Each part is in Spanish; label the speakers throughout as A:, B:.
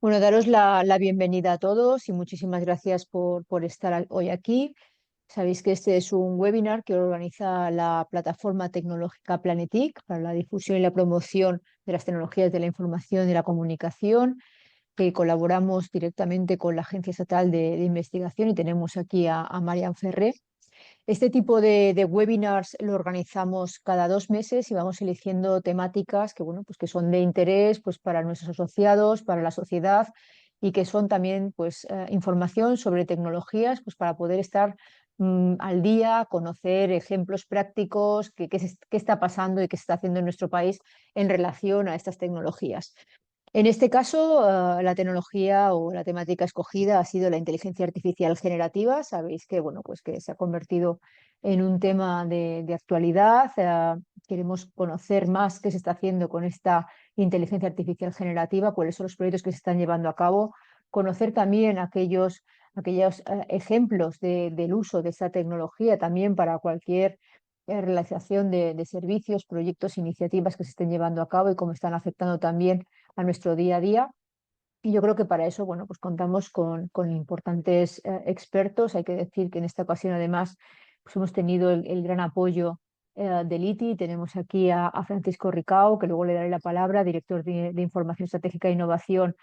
A: Bueno, daros la bienvenida a todos y muchísimas gracias por estar hoy aquí. Sabéis que este es un webinar que organiza la plataforma tecnológica Planetic para la difusión y la promoción de las tecnologías de la información y la comunicación, que colaboramos directamente con la Agencia Estatal de Investigación y tenemos aquí a Marian Ferré. Este tipo de webinars lo organizamos cada 2 meses y vamos eligiendo temáticas que, bueno, pues que son de interés pues, para nuestros asociados, para la sociedad y que son también pues, información sobre tecnologías pues, para poder estar al día, conocer ejemplos prácticos, qué está pasando y qué se está haciendo en nuestro país en relación a estas tecnologías. En este caso, la tecnología o la temática escogida ha sido la inteligencia artificial generativa. Sabéis que, bueno, pues que se ha convertido en un tema de actualidad. Queremos conocer más qué se está haciendo con esta inteligencia artificial generativa, cuáles son los proyectos que se están llevando a cabo, conocer también aquellos ejemplos del uso de esta tecnología también para cualquier realización de servicios, proyectos, iniciativas que se estén llevando a cabo y cómo están afectando también a nuestro día a día. Y yo creo que para eso, bueno, pues contamos con importantes expertos. Hay que decir que en esta ocasión, además, pues hemos tenido el gran apoyo del ITI. Tenemos aquí a Francisco Ricao, que luego le daré la palabra, director de Información Estratégica e Innovación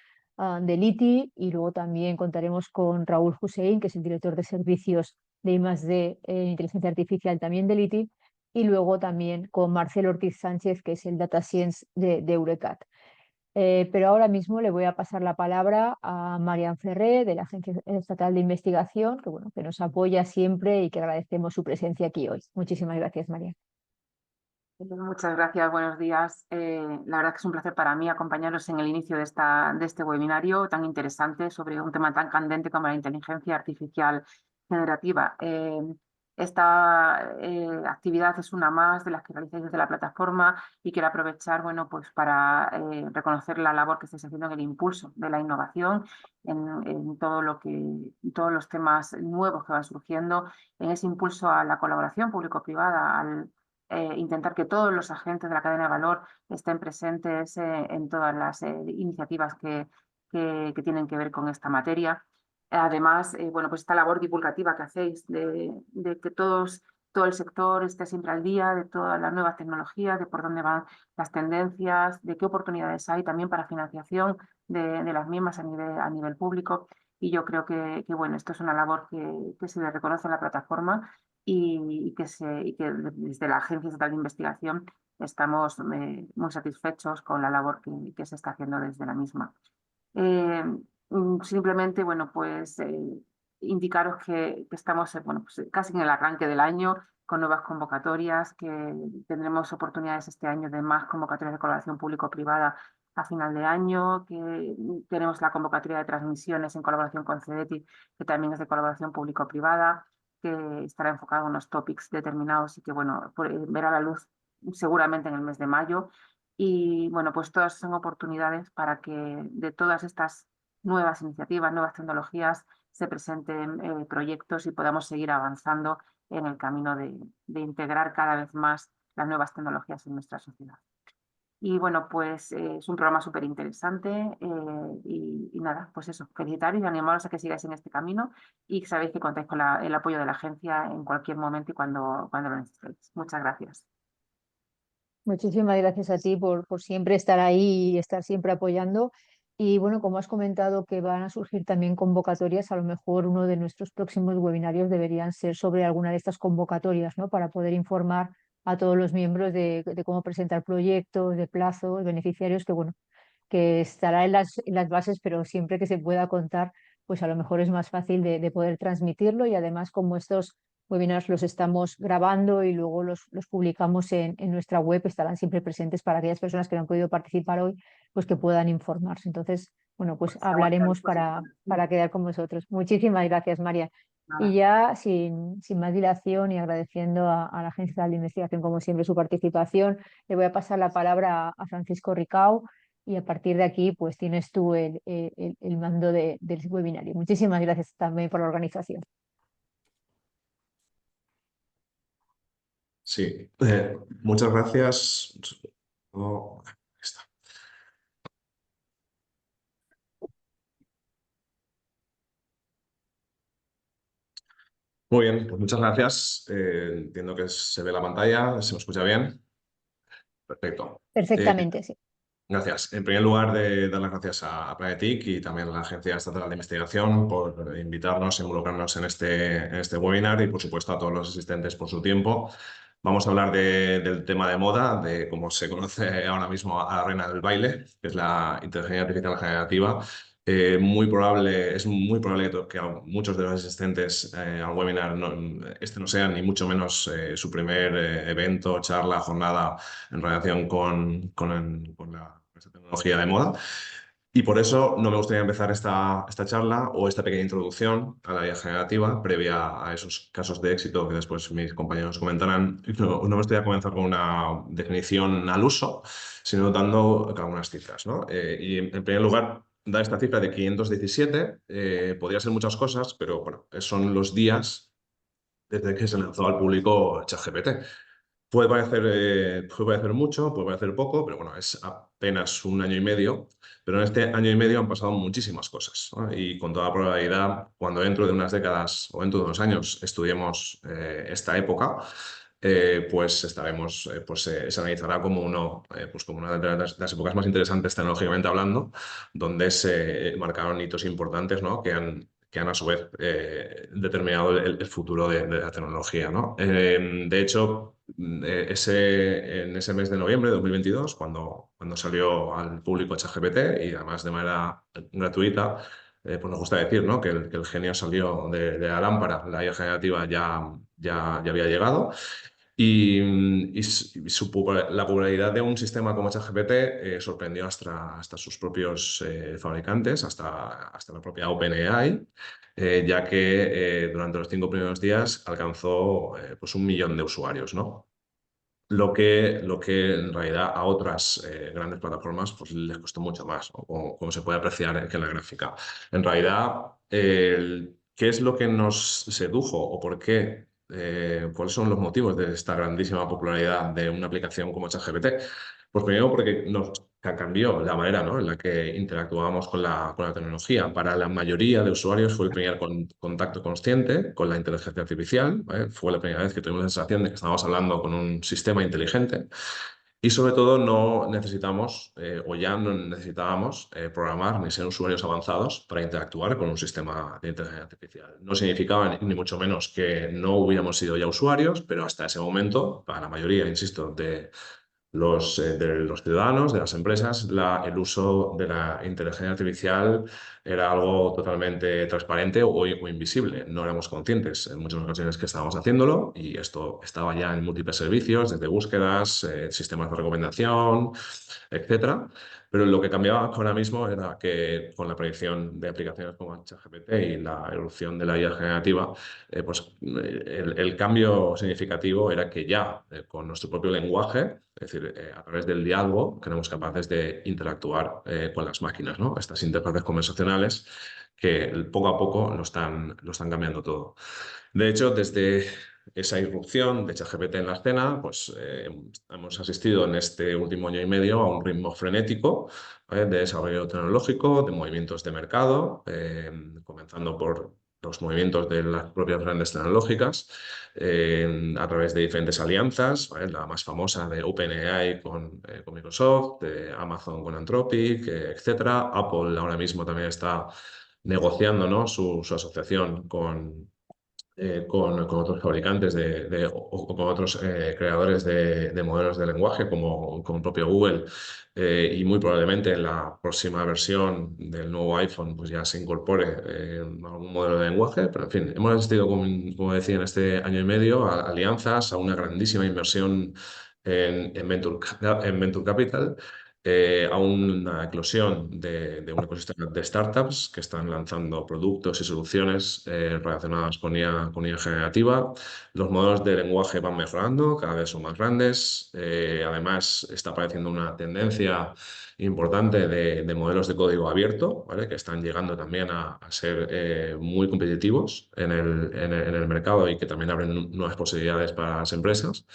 A: del ITI. Y luego también contaremos con Raúl Hussein, que es el director de Servicios de I+D en Inteligencia Artificial también del ITI. Y luego también con Marcelo Ortiz Sánchez, que es el Data Science de Eurecat. Pero ahora mismo le voy a pasar la palabra a Marian Ferré, de la Agencia Estatal de Investigación, que, bueno, que nos apoya siempre y que agradecemos su presencia aquí hoy. Muchísimas gracias, Marian.
B: Muchas gracias, buenos días. La verdad que es un placer para mí acompañaros en el inicio de este webinario tan interesante sobre un tema tan candente como la inteligencia artificial generativa. Esta actividad es una más de las que realizáis desde la plataforma y quiero aprovechar, bueno, pues para reconocer la labor que estáis haciendo en el impulso de la innovación, en todos los temas nuevos que van surgiendo, en ese impulso a la colaboración público-privada, al intentar que todos los agentes de la cadena de valor estén presentes en todas las iniciativas que tienen que ver con esta materia. Además, bueno, pues esta labor divulgativa que hacéis de que todo el sector esté siempre al día de todas las nuevas tecnologías, de por dónde van las tendencias, de qué oportunidades hay también para financiación de las mismas a nivel público. Y yo creo bueno, esto es una labor que se le reconoce en la plataforma y que desde la Agencia Estatal de Investigación estamos muy satisfechos con la labor que se está haciendo desde la misma. Eh, Simplemente, bueno, pues indicaros que estamos bueno, pues, casi en el arranque del año con nuevas convocatorias, que tendremos oportunidades este año de más convocatorias de colaboración público-privada a final de año, que tenemos la convocatoria de transmisiones en colaboración con CEDETI, que también es de colaboración público-privada, que estará enfocado en unos topics determinados y que, bueno, verá la luz seguramente en el mes de mayo. Y bueno, pues todas son oportunidades para que de todas estas nuevas iniciativas, nuevas tecnologías, se presenten proyectos y podamos seguir avanzando en el camino de integrar cada vez más las nuevas tecnologías en nuestra sociedad. Y bueno, pues es un programa súper interesante y nada, pues eso, felicitaros y animaros a que sigáis en este camino y sabéis que contáis con el apoyo de la agencia en cualquier momento y cuando lo necesitéis. Muchas gracias.
A: Muchísimas gracias a ti por siempre estar ahí y estar siempre apoyando. Y bueno, como has comentado que van a surgir también convocatorias, a lo mejor uno de nuestros próximos webinarios deberían ser sobre alguna de estas convocatorias, ¿no? Para poder informar a todos los miembros de cómo presentar proyectos, de plazos, beneficiarios, que bueno, que estará en las bases, pero siempre que se pueda contar, pues a lo mejor es más fácil de poder transmitirlo y además como estos webinars los estamos grabando y luego los publicamos en nuestra web, estarán siempre presentes para aquellas personas que no han podido participar hoy, pues que puedan informarse. Entonces, bueno, pues
B: Pues estamos a
A: hablaremos
B: disposición.
A: para quedar con vosotros. Muchísimas gracias, María. Y
B: Nada.
A: ya sin más dilación y agradeciendo a la Agencia Estatal de Investigación, como siempre, su participación, le voy a pasar la palabra a Francisco Ricao y a partir de aquí pues tienes tú el mando del webinario. Muchísimas gracias también por la organización.
C: Sí, muchas gracias. Oh, ahí está. Muy bien, pues muchas gracias. Entiendo que se ve la pantalla, se me escucha bien. Perfecto. Eh,
A: Perfectamente, sí.
C: Gracias. En primer lugar, dar las gracias a Planetic y también a la Agencia Estatal de Investigación por invitarnos, involucrarnos en este webinar y, por supuesto, a todos los asistentes por su tiempo. Vamos a hablar del tema de moda, de cómo se conoce ahora mismo a la reina del baile, que es la inteligencia artificial generativa. Es muy probable que muchos de los asistentes al webinar este no sea ni mucho menos su primer evento, charla, jornada en relación con esta tecnología de moda. Y por eso no me gustaría empezar esta charla o esta pequeña introducción a la IA generativa previa a esos casos de éxito que después mis compañeros comentarán. No me gustaría comenzar con una definición al uso, sino dando algunas cifras, ¿no? Y en primer lugar, dar esta cifra de 517 podría ser muchas cosas, pero bueno, son los días desde que se lanzó al público ChatGPT. Puede parecer mucho, puede parecer poco, pero bueno, es apenas un año y medio. Pero en este año y medio han pasado muchísimas cosas, ¿no? Y con toda probabilidad, cuando dentro de unas décadas o dentro de unos años estudiemos esta época, pues estaremos, se analizará como pues como una de las épocas más interesantes tecnológicamente hablando, donde se marcaron hitos importantes, ¿no? Que han a su vez determinado el futuro de la tecnología, ¿no? De hecho, en ese mes de noviembre de 2022, cuando salió al público ChatGPT y además de manera gratuita, pues nos gusta decir, ¿no? Que el genio salió de la lámpara, la IA generativa ya había llegado. La popularidad de un sistema como ChatGPT sorprendió hasta sus propios fabricantes, hasta la propia OpenAI, ya que durante los 5 primeros días alcanzó pues 1 millón de usuarios, ¿no? Lo que en realidad a otras grandes plataformas pues les costó mucho más, ¿no? Como se puede apreciar en la gráfica. En realidad, ¿qué es lo que nos sedujo o por qué? ¿Cuáles son los motivos de esta grandísima popularidad de una aplicación como ChatGPT? Pues primero porque nos cambió la manera, ¿no? En la que interactuábamos con la tecnología. Para la mayoría de usuarios fue el primer contacto consciente con la inteligencia artificial, ¿vale? Fue la primera vez que tuvimos la sensación de que estábamos hablando con un sistema inteligente. Y sobre todo no necesitamos, o ya no necesitábamos, programar ni ser usuarios avanzados para interactuar con un sistema de inteligencia artificial. No significaba ni mucho menos que no hubiéramos sido ya usuarios, pero hasta ese momento, para la mayoría, insisto, de los ciudadanos, de las empresas, el uso de la inteligencia artificial era algo totalmente transparente o invisible. No éramos conscientes en muchas ocasiones que estábamos haciéndolo y esto estaba ya en múltiples servicios, desde búsquedas, sistemas de recomendación, etcétera. Pero lo que cambiaba ahora mismo era que con la aparición de aplicaciones como ChatGPT y la evolución de la IA generativa, el cambio significativo era que ya con nuestro propio lenguaje, es decir, a través del diálogo, éramos capaces de interactuar con las máquinas, ¿no? Estas interfaces conversacionales que poco a poco lo están cambiando todo. De hecho, desde esa irrupción de ChatGPT en la escena, pues hemos asistido en este último año y medio a un ritmo frenético, ¿vale? De desarrollo tecnológico, de movimientos de mercado, comenzando por los movimientos de las propias grandes tecnológicas, a través de diferentes alianzas, ¿vale? La más famosa de OpenAI con Microsoft, de Amazon con Anthropic, etcétera. Apple ahora mismo también está negociando, ¿no? su asociación con otros fabricantes o con otros creadores de modelos de lenguaje, como el propio Google, y muy probablemente en la próxima versión del nuevo iPhone pues ya se incorpore algún modelo de lenguaje. Pero en fin, hemos asistido, como decía, en este año y medio a alianzas, a una grandísima inversión en Venture Capital, a una eclosión de un ecosistema de startups que están lanzando productos y soluciones relacionadas con IA generativa. Los modelos de lenguaje van mejorando, cada vez son más grandes. Además, está apareciendo una tendencia importante de modelos de código abierto, ¿vale? Que están llegando también a ser muy competitivos en el mercado y que también abren nuevas posibilidades para las empresas.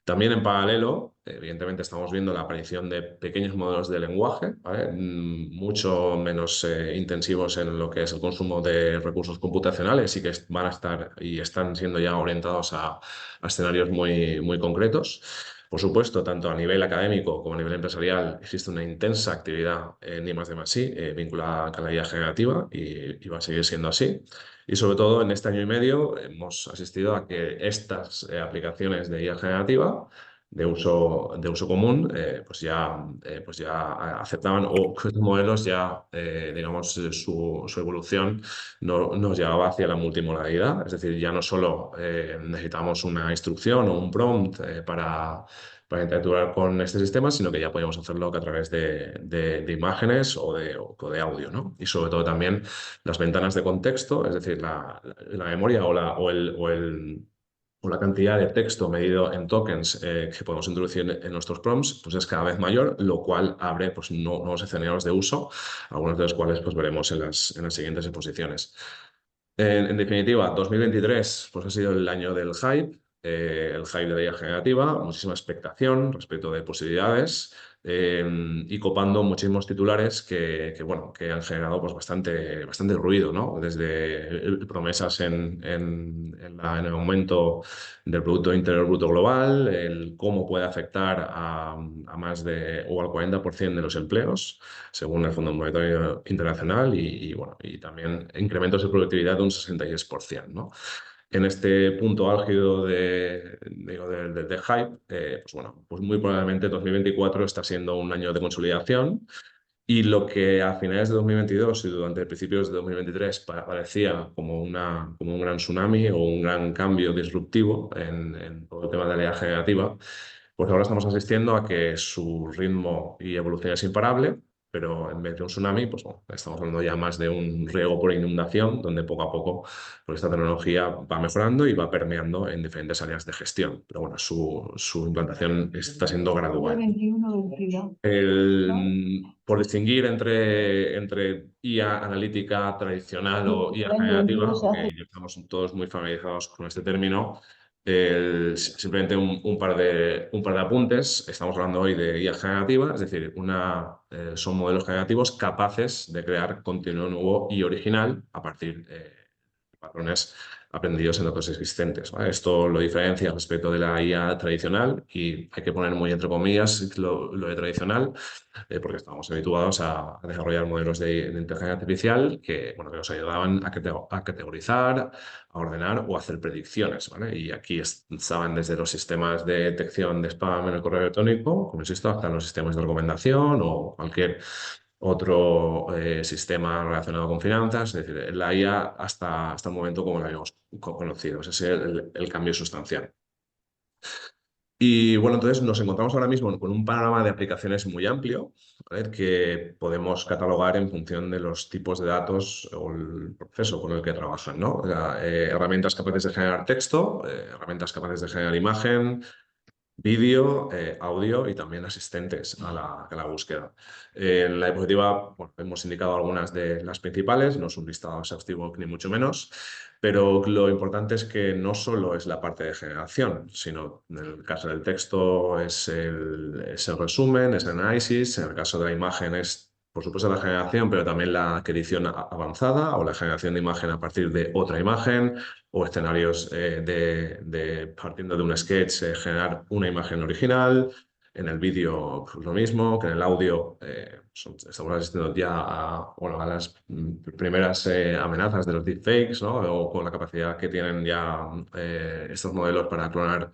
C: También en paralelo, evidentemente, estamos viendo la aparición de pequeños modelos de lenguaje, ¿vale? Mucho menos intensivos en lo que es el consumo de recursos computacionales y que van a estar y están siendo ya orientados a escenarios muy concretos. Por supuesto, tanto a nivel académico como a nivel empresarial existe una intensa actividad en I+D+I vinculada a la IA generativa y va a seguir siendo así. Y sobre todo en este año y medio hemos asistido a que estas aplicaciones de IA generativa de uso común pues ya aceptaban o que estos modelos ya, digamos, su evolución nos llevaba hacia la multimodalidad. Es decir, ya no solo necesitamos una instrucción o un prompt para interactuar con este sistema, sino que ya podemos hacerlo a través de imágenes o de audio, ¿no? Y sobre todo también las ventanas de contexto, es decir, la memoria o la cantidad de texto medido en tokens que podemos introducir en nuestros prompts, pues es cada vez mayor, lo cual abre pues, nuevos escenarios de uso, algunos de los cuales pues, veremos en las siguientes exposiciones. En definitiva, 2023 pues, ha sido el año del hype, el hype de la IA generativa, muchísima expectación respecto de posibilidades y copando muchísimos titulares bueno, que han generado pues, bastante ruido, ¿no? Desde promesas en el aumento del Producto Interior Bruto global, el cómo puede afectar a más de o al 40% de los empleos, según el Fondo Monetario Internacional, bueno, y también incrementos de productividad de un 66%, ¿no? En este punto álgido de hype, pues bueno, pues muy probablemente 2024 está siendo un año de consolidación y lo que a finales de 2022 y durante principios de 2023 parecía como un gran tsunami o un gran cambio disruptivo en todo el tema de la IA generativa, pues ahora estamos asistiendo a que su ritmo y evolución es imparable, pero en vez de un tsunami, pues bueno, estamos hablando ya más de un riego por inundación, donde poco a poco pues esta tecnología va mejorando y va permeando en diferentes áreas de gestión. Pero bueno, su implantación está siendo gradual. Por distinguir entre IA analítica tradicional o IA generativa, que ya estamos todos muy familiarizados con este término, simplemente un par de apuntes. Estamos hablando hoy de IA generativa, es decir, son modelos generativos capaces de crear contenido nuevo y original a partir de patrones aprendidos en datos existentes, ¿vale? Esto lo diferencia respecto de la IA tradicional y hay que poner muy entre comillas lo de tradicional porque estábamos habituados a desarrollar modelos de inteligencia artificial que, bueno, que nos ayudaban a categorizar, a ordenar o a hacer predicciones, ¿vale? Y aquí estaban desde los sistemas de detección de spam en el correo electrónico, como insisto, hasta los sistemas de recomendación o cualquier otro sistema relacionado con finanzas, es decir, la IA hasta el momento como la habíamos conocido. Ese es el cambio sustancial. Y bueno, entonces nos encontramos ahora mismo con un panorama de aplicaciones muy amplio, ¿vale? Que podemos catalogar en función de los tipos de datos o el proceso con el que trabajan, ¿no? O sea, herramientas capaces de generar texto, herramientas capaces de generar imagen, vídeo, audio y también asistentes a la búsqueda. En la diapositiva bueno, hemos indicado algunas de las principales, no es un listado exhaustivo ni mucho menos, pero lo importante es que no solo es la parte de generación, sino en el caso del texto es el resumen, es el análisis, en el caso de la imagen es por supuesto la generación, pero también la edición avanzada o la generación de imagen a partir de otra imagen o escenarios partiendo de un sketch, generar una imagen original. En el vídeo pues, lo mismo, que en el audio estamos asistiendo ya a las primeras amenazas de los deepfakes, ¿no? O con la capacidad que tienen ya estos modelos para clonar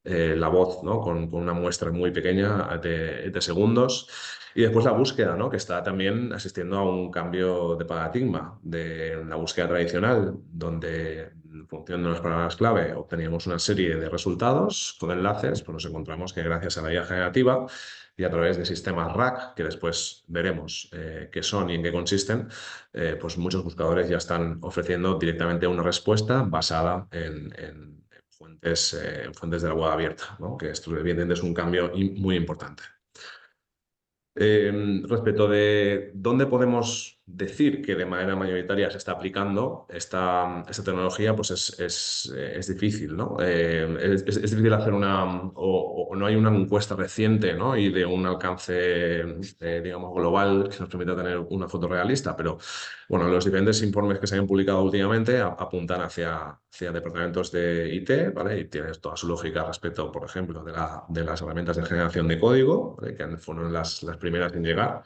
C: la voz, ¿no? Con una muestra muy pequeña de segundos. Y después la búsqueda, ¿no? Que está también asistiendo a un cambio de paradigma de la búsqueda tradicional, donde en función de las palabras clave obteníamos una serie de resultados con enlaces, pues nos encontramos que gracias a la IA generativa y a través de sistemas RAG, que después veremos qué son y en qué consisten, pues muchos buscadores ya están ofreciendo directamente una respuesta basada en fuentes de la web abierta, ¿no? Que esto evidentemente es un cambio muy importante. Respecto de dónde podemos decir que de manera mayoritaria se está aplicando esta tecnología, pues es difícil, ¿no? Es difícil hacer o no hay una encuesta reciente, ¿no? Y de un alcance, digamos, global que nos permita tener una foto realista, pero bueno, los diferentes informes que se han publicado últimamente apuntan hacia departamentos de IT, ¿vale? Y tienes toda su lógica respecto, por ejemplo, de las herramientas de generación de código, ¿vale? Que fueron las primeras en llegar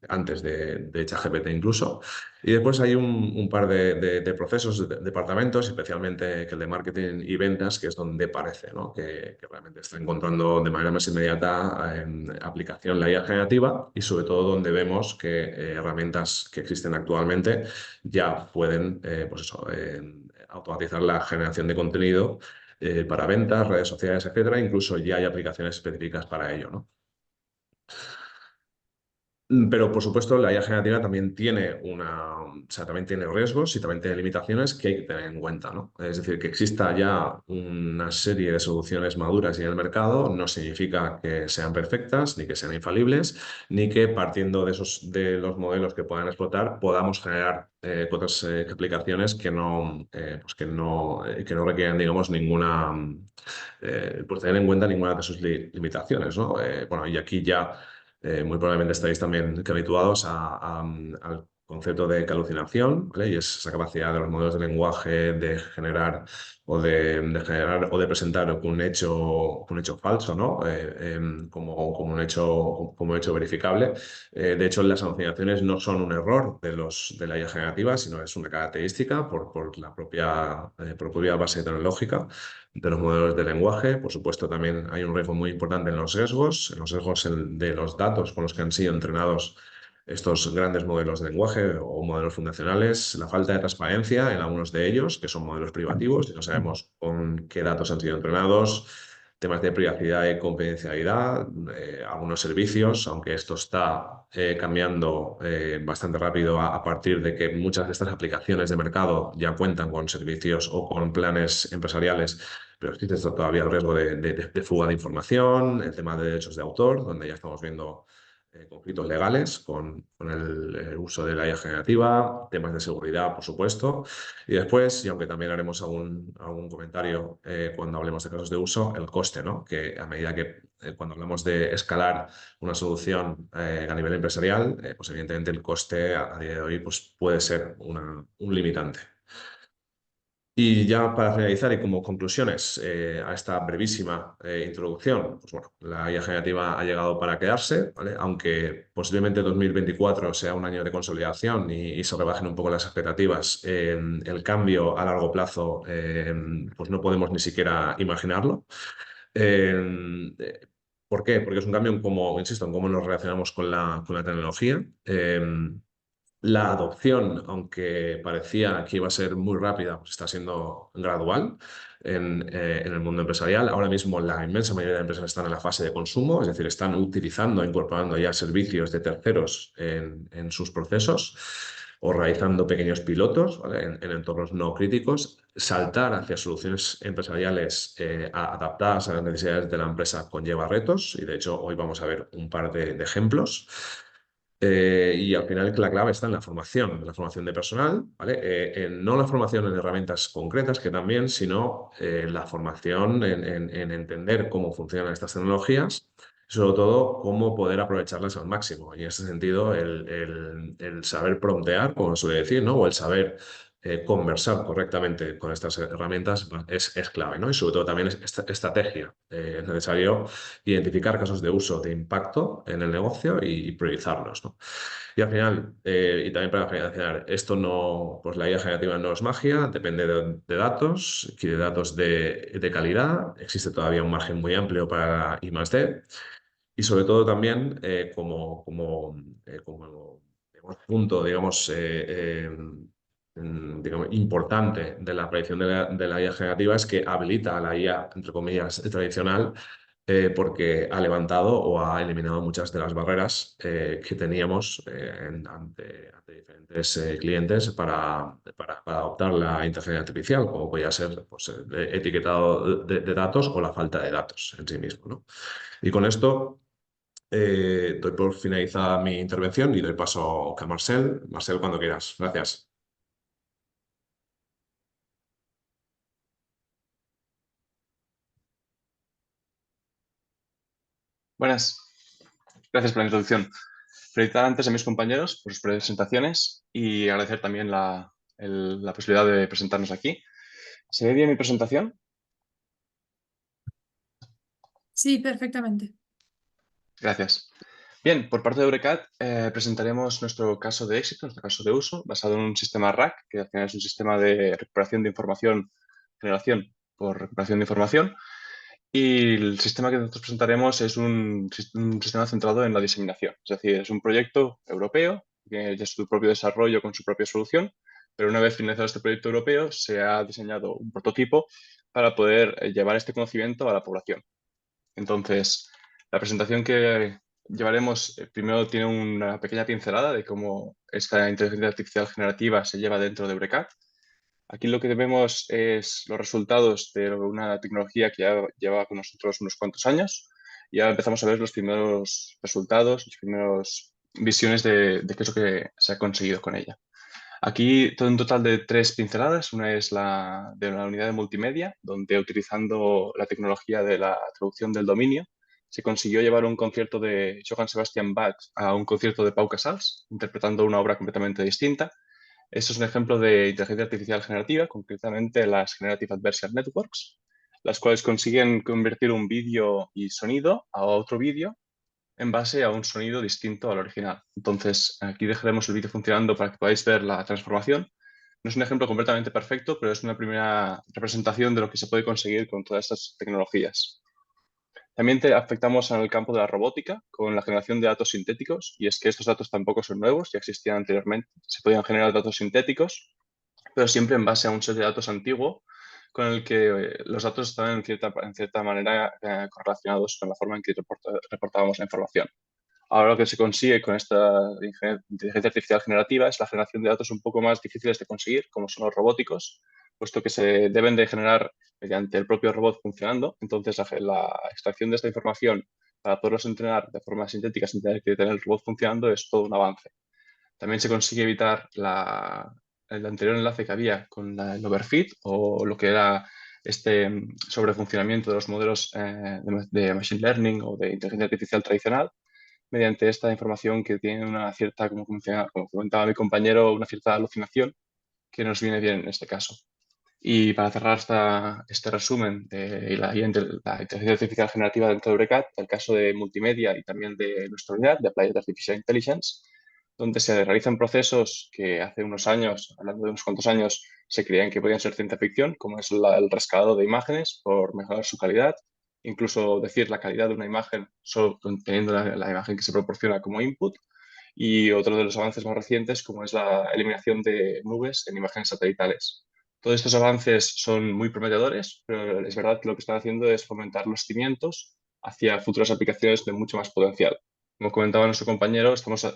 C: antes de ChatGPT incluso. Y después hay un par de procesos, de departamentos, especialmente que el de marketing y ventas, que es donde parece, ¿no? que realmente está encontrando de manera más inmediata en aplicación la IA generativa y sobre todo donde vemos que herramientas que existen actualmente ya pueden pues eso, automatizar la generación de contenido para ventas, redes sociales, etcétera. Incluso ya hay aplicaciones específicas para ello, ¿no? Pero, por supuesto, la IA generativa también tiene o sea, también tiene riesgos y también tiene limitaciones que hay que tener en cuenta, ¿no? Es decir, que exista ya una serie de soluciones maduras en el mercado no significa que sean perfectas, ni que sean infalibles, ni que partiendo de los modelos que puedan explotar podamos generar otras aplicaciones que no requieren, digamos, pues tener en cuenta ninguna de sus limitaciones, ¿no? Bueno, y aquí ya muy probablemente estáis también que habituados al concepto de alucinación, ¿vale? Y es esa capacidad de los modelos de lenguaje de generar generar o de presentar un hecho falso, ¿no? Como un hecho verificable. De hecho, las alucinaciones no son un error de la IA generativa, sino es una característica por la propia base tecnológica de los modelos de lenguaje. Por supuesto, también hay un riesgo muy importante en los sesgos de los datos con los que han sido entrenados estos grandes modelos de lenguaje o modelos fundacionales, la falta de transparencia en algunos de ellos, que son modelos privativos, y no sabemos con qué datos han sido entrenados, temas de privacidad y confidencialidad, algunos servicios, aunque esto está cambiando bastante rápido a partir de que muchas de estas aplicaciones de mercado ya cuentan con servicios o con planes empresariales, pero existe todavía el riesgo de fuga de información, el tema de derechos de autor, donde ya estamos viendo conflictos legales con el uso de la IA generativa, temas de seguridad, por supuesto. Y después, y aunque también haremos algún comentario cuando hablemos de casos de uso, el coste, ¿no? Que a medida que cuando hablamos de escalar una solución a nivel empresarial, pues evidentemente el coste a día de hoy pues, puede ser un limitante. Y ya para finalizar y como conclusiones a esta brevísima introducción, pues bueno, la IA generativa ha llegado para quedarse, ¿vale? Aunque posiblemente 2024 sea un año de consolidación y se rebajen un poco las expectativas, el cambio a largo plazo pues no podemos ni siquiera imaginarlo. Eh, ¿Por qué? Porque es un cambio insisto, en cómo nos relacionamos con la tecnología. La adopción, aunque parecía que iba a ser muy rápida, pues está siendo gradual en el mundo empresarial. Ahora mismo la inmensa mayoría de empresas están en la fase de consumo, es decir, están utilizando, incorporando ya servicios de terceros en sus procesos o realizando pequeños pilotos, ¿vale? En entornos no críticos. Saltar hacia soluciones empresariales adaptadas a las necesidades de la empresa conlleva retos y de hecho hoy vamos a ver un par de ejemplos. Y al final la clave está en la formación de personal, ¿vale? No la formación en herramientas concretas, que también, sino la formación en entender cómo funcionan estas tecnologías, sobre todo cómo poder aprovecharlas al máximo. Y en ese sentido, el saber promptear, como se suele decir, ¿no? O el saber conversar correctamente con estas herramientas es clave, ¿no? Y sobre todo también es estrategia. Es necesario identificar casos de uso de impacto en el negocio y priorizarlos, ¿no? Y al final, y también para finalizar, esto no, pues la IA generativa no es magia, depende de datos, quiere datos de calidad, existe todavía un margen muy amplio para I+D y sobre todo también como digamos, punto, digamos, importante de la predicción de la IA generativa es que habilita a la IA, entre comillas, tradicional porque ha levantado o ha eliminado muchas de las barreras que teníamos ante diferentes clientes para adoptar la inteligencia artificial, como podía ser pues, el etiquetado de datos o la falta de datos en sí mismo, ¿no? Y con esto Doy por finalizada mi intervención y doy paso a Marcel. Marcel, cuando quieras. Gracias.
D: Buenas, gracias por la introducción. Felicitar antes a mis compañeros por sus presentaciones y agradecer también la posibilidad de presentarnos aquí. ¿Se ve bien mi presentación?
E: Sí, perfectamente.
D: Gracias. Bien, por parte de Eurecat presentaremos nuestro caso de éxito, nuestro caso de uso, basado en un sistema RAC, que al final es un sistema de recuperación de información, generación por recuperación de información. Y el sistema que nosotros presentaremos es un sistema centrado en la diseminación. Es decir, es un proyecto europeo que ya es su propio desarrollo con su propia solución, pero una vez finalizado este proyecto europeo se ha diseñado un prototipo para poder llevar este conocimiento a la población. Entonces, la presentación que llevaremos primero tiene una pequeña pincelada de cómo esta inteligencia artificial generativa se lleva dentro de Eurecat. Aquí lo que vemos es los resultados de una tecnología que ya lleva con nosotros unos cuantos años y ahora empezamos a ver los primeros resultados, las primeras visiones de qué es lo que se ha conseguido con ella. Aquí todo un total de 3 pinceladas. Una es la de la unidad de multimedia, donde utilizando la tecnología de la traducción del dominio, se consiguió llevar un concierto de Johann Sebastian Bach a un concierto de Pau Casals, interpretando una obra completamente distinta. Esto es un ejemplo de inteligencia artificial generativa, concretamente las Generative Adversarial Networks, las cuales consiguen convertir un vídeo y sonido a otro vídeo en base a un sonido distinto al original. Entonces, aquí dejaremos el vídeo funcionando para que podáis ver la transformación. No es un ejemplo completamente perfecto, pero es una primera representación de lo que se puede conseguir con todas estas tecnologías. También afectamos al campo de la robótica con la generación de datos sintéticos, y es que estos datos tampoco son nuevos, ya existían anteriormente. Se podían generar datos sintéticos, pero siempre en base a un set de datos antiguo con el que los datos estaban en cierta manera correlacionados con la forma en que reportábamos la información. Ahora lo que se consigue con esta inteligencia artificial generativa es la generación de datos un poco más difíciles de conseguir, como son los robóticos, puesto que se deben de generar mediante el propio robot funcionando. Entonces, la extracción de esta información para poderlos entrenar de forma sintética sin tener que tener el robot funcionando es todo un avance. También se consigue evitar el anterior enlace que había con el overfit o lo que era este sobrefuncionamiento de los modelos de machine learning o de inteligencia artificial tradicional mediante esta información que tiene una cierta, como comentaba mi compañero, una cierta alucinación que nos viene bien en este caso. Y para cerrar este resumen de la inteligencia artificial generativa dentro de Eurecat, el caso de multimedia y también de nuestra unidad de Applied Artificial Intelligence, donde se realizan procesos que hace unos años, hablando de unos cuantos años, se creían que podían ser ciencia ficción, como es el rescalado de imágenes por mejorar su calidad, incluso decir la calidad de una imagen solo teniendo la imagen que se proporciona como input, y otro de los avances más recientes, como es la eliminación de nubes en imágenes satelitales. Todos estos avances son muy prometedores, pero es verdad que lo que están haciendo es fomentar los cimientos hacia futuras aplicaciones de mucho más potencial. Como comentaba nuestro compañero, estamos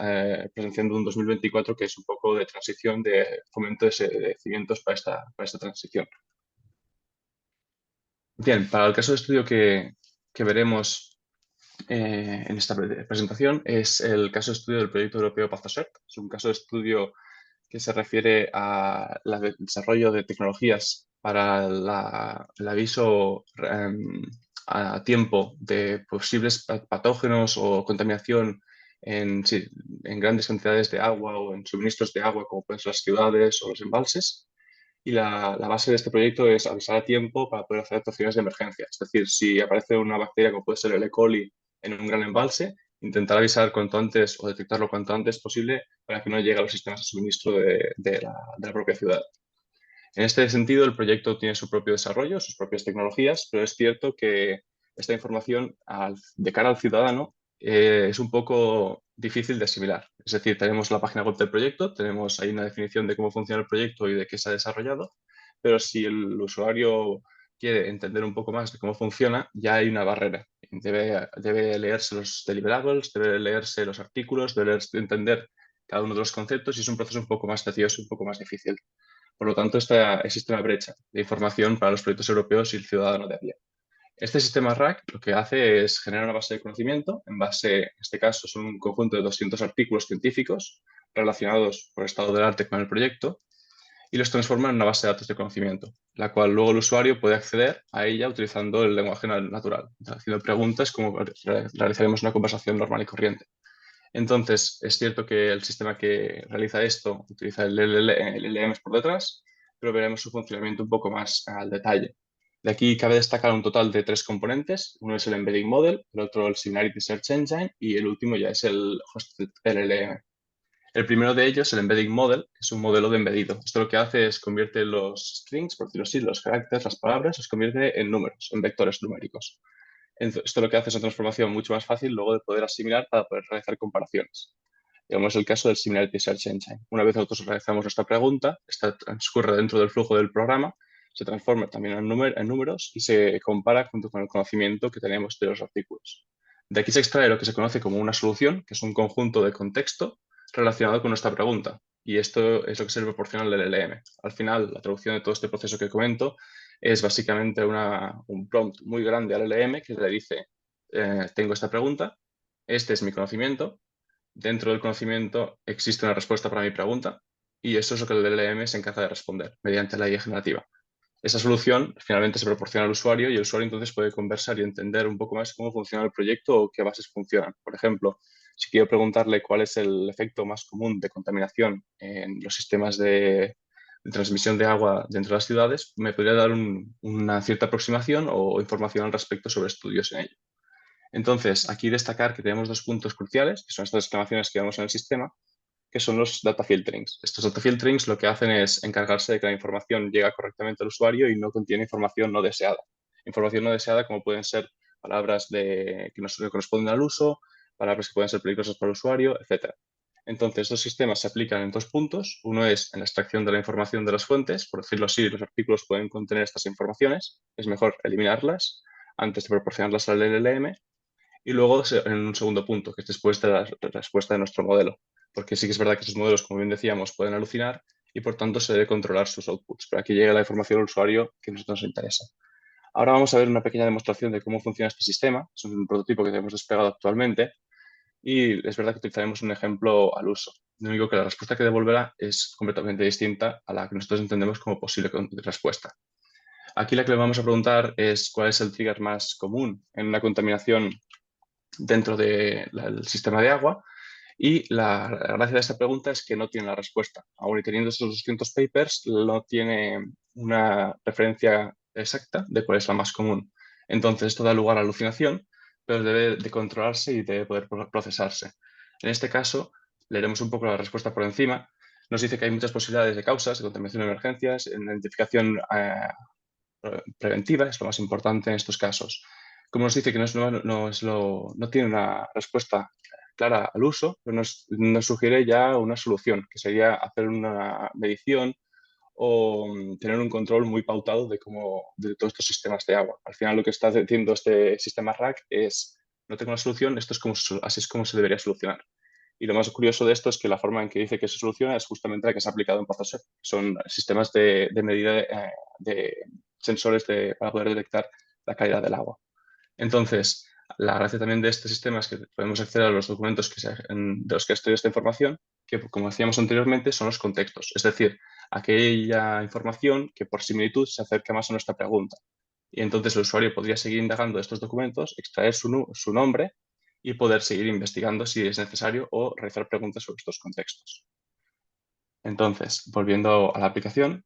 D: presenciando un 2024 que es un poco de transición, de fomento de cimientos para esta transición. Bien, para el caso de estudio que veremos en esta presentación es el caso de estudio del proyecto europeo PathAssert. Es un caso de estudio que se refiere al desarrollo de tecnologías para el aviso a tiempo de posibles patógenos o contaminación en grandes cantidades de agua o en suministros de agua, como pueden ser las ciudades o los embalses. Y la base de este proyecto es avisar a tiempo para poder hacer actuaciones de emergencia. Es decir, si aparece una bacteria como puede ser el E. coli en un gran embalse, intentar avisar cuanto antes o detectarlo cuanto antes posible para que no llegue a los sistemas de suministro de la propia ciudad. En este sentido, el proyecto tiene su propio desarrollo, sus propias tecnologías, pero es cierto que esta información de cara al ciudadano es un poco difícil de asimilar. Es decir, tenemos la página web del proyecto, tenemos ahí una definición de cómo funciona el proyecto y de qué se ha desarrollado, pero si el usuario quiere entender un poco más de cómo funciona, ya hay una barrera. Debe leerse los deliverables, debe leerse los artículos, debe entender cada uno de los conceptos y es un proceso un poco más tedioso, un poco más difícil. Por lo tanto, existe una brecha de información para los proyectos europeos y el ciudadano de a pie. Este sistema RAG lo que hace es generar una base de conocimiento. En este caso, son un conjunto de 200 artículos científicos relacionados por estado del arte con el proyecto y los transforma en una base de datos de conocimiento, la cual luego el usuario puede acceder a ella utilizando el lenguaje natural, haciendo preguntas como realizaremos una conversación normal y corriente. Entonces, es cierto que el sistema que realiza esto utiliza el LLM por detrás, pero veremos su funcionamiento un poco más al detalle. De aquí cabe destacar un total de 3 componentes. Uno es el Embedding Model, el otro el Similarity Search Engine y el último ya es el Hosted LLM. El primero de ellos, el Embedding Model, que es un modelo de embedido. Esto lo que hace es convierte los strings, por decirlo así, los caracteres, las palabras, los convierte en números, en vectores numéricos. Esto lo que hace es una transformación mucho más fácil luego de poder asimilar para poder realizar comparaciones. Digamos el caso del Similarity Search Engine. Una vez nosotros realizamos nuestra pregunta, esta transcurre dentro del flujo del programa, se transforma también en números y se compara junto con el conocimiento que tenemos de los artículos. De aquí se extrae lo que se conoce como una solución, que es un conjunto de contexto relacionado con nuestra pregunta. Y esto es lo que se le proporciona el LLM. Al final, la traducción de todo este proceso que comento es básicamente un prompt muy grande al LLM que le dice, tengo esta pregunta, este es mi conocimiento, dentro del conocimiento existe una respuesta para mi pregunta y eso es lo que el LLM se encarga de responder mediante la IA generativa. Esa solución finalmente se proporciona al usuario y el usuario entonces puede conversar y entender un poco más cómo funciona el proyecto o qué bases funcionan. Por ejemplo, si quiero preguntarle cuál es el efecto más común de contaminación en los sistemas de transmisión de agua dentro de las ciudades, me podría dar una cierta aproximación o información al respecto sobre estudios en ello. Entonces, aquí destacar que tenemos 2 puntos cruciales, que son estas exclamaciones que vemos en el sistema, que son los data filterings. Estos data filterings lo que hacen es encargarse de que la información llega correctamente al usuario y no contiene información no deseada. Información no deseada como pueden ser palabras que no corresponden al uso, palabras que pueden ser peligrosas para el usuario, etc. Entonces, estos sistemas se aplican en 2 puntos. Uno es en la extracción de la información de las fuentes. Por decirlo así, los artículos pueden contener estas informaciones. Es mejor eliminarlas antes de proporcionarlas al LLM. Y luego en un segundo punto, que es después de la respuesta de nuestro modelo. Porque sí que es verdad que esos modelos, como bien decíamos, pueden alucinar y por tanto se debe controlar sus outputs para que llegue la información al usuario que a nosotros nos interesa. Ahora vamos a ver una pequeña demostración de cómo funciona este sistema. Es un prototipo que tenemos desplegado actualmente y es verdad que utilizaremos un ejemplo al uso. Lo único que la respuesta que devolverá es completamente distinta a la que nosotros entendemos como posible respuesta. Aquí la que le vamos a preguntar es cuál es el trigger más común en una contaminación dentro del sistema de agua. Y la gracia de esta pregunta es que no tiene la respuesta. Aún y teniendo esos 200 papers, no tiene una referencia exacta de cuál es la más común. Entonces, esto da lugar a alucinación, pero debe de controlarse y debe poder procesarse. En este caso, leeremos un poco la respuesta por encima. Nos dice que hay muchas posibilidades de causas de contaminación de emergencias, en la identificación preventiva es lo más importante en estos casos. Como nos dice que no tiene una respuesta clara al uso, pero nos sugiere ya una solución, que sería hacer una medición o tener un control muy pautado de todos estos sistemas de agua. Al final lo que está diciendo este sistema RAG es, no tengo una solución, así es como se debería solucionar. Y lo más curioso de esto es que la forma en que dice que se soluciona es justamente la que se ha aplicado en Pathosep. Son sistemas de medida de sensores para poder detectar la calidad del agua. Entonces, la gracia también de este sistema es que podemos acceder a los documentos de los que ha extraído esta información, que como decíamos anteriormente son los contextos, es decir, aquella información que por similitud se acerca más a nuestra pregunta. Y entonces el usuario podría seguir indagando estos documentos, extraer su nombre y poder seguir investigando si es necesario o realizar preguntas sobre estos contextos. Entonces, volviendo a la aplicación,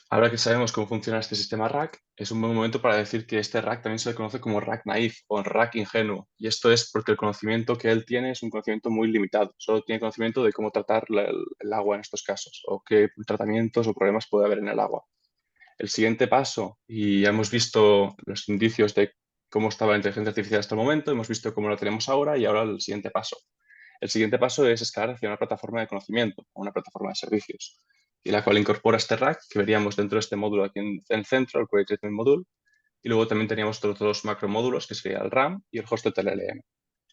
D: ahora que sabemos cómo funciona este sistema RAG, es un buen momento para decir que este RAG también se le conoce como RAG naif o RAG ingenuo. Y esto es porque el conocimiento que él tiene es un conocimiento muy limitado. Solo tiene conocimiento de cómo tratar el agua en estos casos o qué tratamientos o problemas puede haber en el agua. El siguiente paso, y ya hemos visto los indicios de cómo estaba la inteligencia artificial hasta el momento, hemos visto cómo la tenemos ahora y ahora el siguiente paso. El siguiente paso es escalar hacia una plataforma de conocimiento o una plataforma de servicios, y la cual incorpora este RAG que veríamos dentro de este módulo aquí en el centro, el Query Treatment Module, y luego también teníamos otros 2 macromódulos que sería el RAM y el Hosted LLM.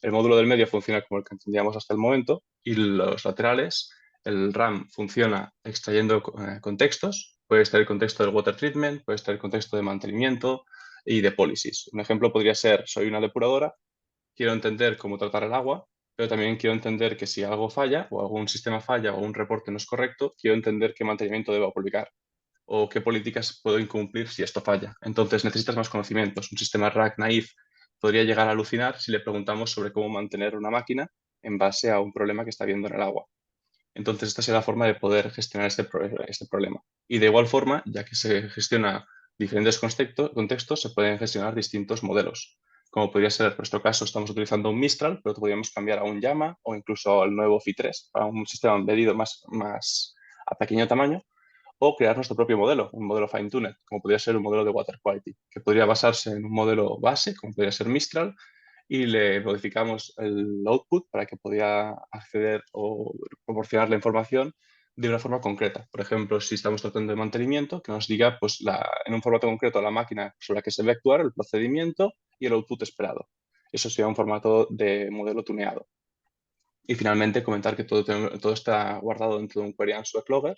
D: El módulo del medio funciona como el que entendíamos hasta el momento y los laterales, el RAM funciona extrayendo contextos Puede estar el contexto del water treatment, puede estar el contexto de mantenimiento y de policies. Un ejemplo podría ser, soy una depuradora, quiero entender cómo tratar el agua, pero también quiero entender que si algo falla o algún sistema falla o un reporte no es correcto, quiero entender qué mantenimiento debo aplicar o qué políticas puedo incumplir si esto falla. Entonces necesitas más conocimientos. Un sistema RAG naif podría llegar a alucinar si le preguntamos sobre cómo mantener una máquina en base a un problema que está viendo en el agua. Entonces, esta sería la forma de poder gestionar este problema. Y de igual forma, ya que se gestiona diferentes contextos, se pueden gestionar distintos modelos. Como podría ser, en nuestro caso, estamos utilizando un Mistral, pero podríamos cambiar a un Llama o incluso al nuevo Phi 3 para un sistema embedido más a pequeño tamaño, o crear nuestro propio modelo, un modelo fine-tuned, como podría ser un modelo de water quality, que podría basarse en un modelo base, como podría ser Mistral, y le modificamos el output para que pudiera acceder o proporcionar la información de una forma concreta. Por ejemplo, si estamos tratando de mantenimiento, que nos diga pues, en un formato concreto la máquina sobre la que se debe actuar, el procedimiento y el output esperado. Eso sería un formato de modelo tuneado. Y finalmente comentar que todo está guardado dentro de un query answer logger,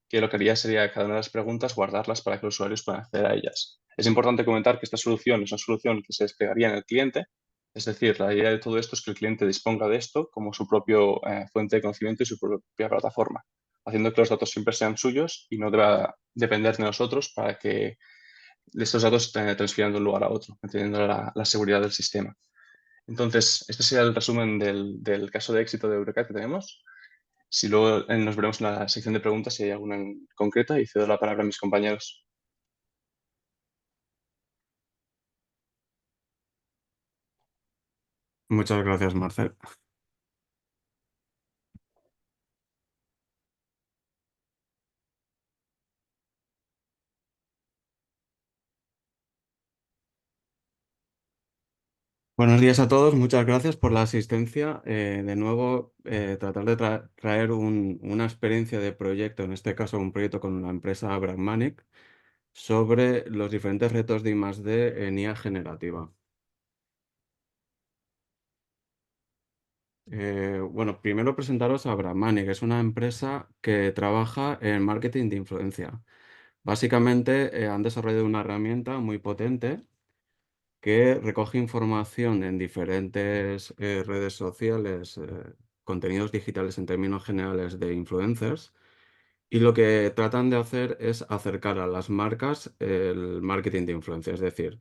D: que lo que haría sería cada una de las preguntas guardarlas para que los usuarios puedan acceder a ellas. Es importante comentar que esta solución es una solución que se desplegaría en el cliente, es decir, la idea de todo esto es que el cliente disponga de esto como su propio fuente de conocimiento y su propia plataforma, haciendo que los datos siempre sean suyos y no deba depender de nosotros para que estos datos estén transfiriendo de un lugar a otro, manteniendo la seguridad del sistema. Entonces, este sería el resumen del caso de éxito de Eurecat que tenemos. Si luego nos veremos en la sección de preguntas si hay alguna en concreta y cedo la palabra a mis compañeros.
F: Muchas gracias, Marcel. Buenos días a todos, muchas gracias por la asistencia. De nuevo, tratar de traer una experiencia de proyecto, en este caso un proyecto con la empresa Bragmanic, sobre los diferentes retos de I+D en IA generativa. Bueno, primero presentaros a Bragmanic, que es una empresa que trabaja en marketing de influencia. Básicamente han desarrollado una herramienta muy potente que recoge información en diferentes redes sociales, contenidos digitales en términos generales de influencers, y lo que tratan de hacer es acercar a las marcas el marketing de influencia, es decir,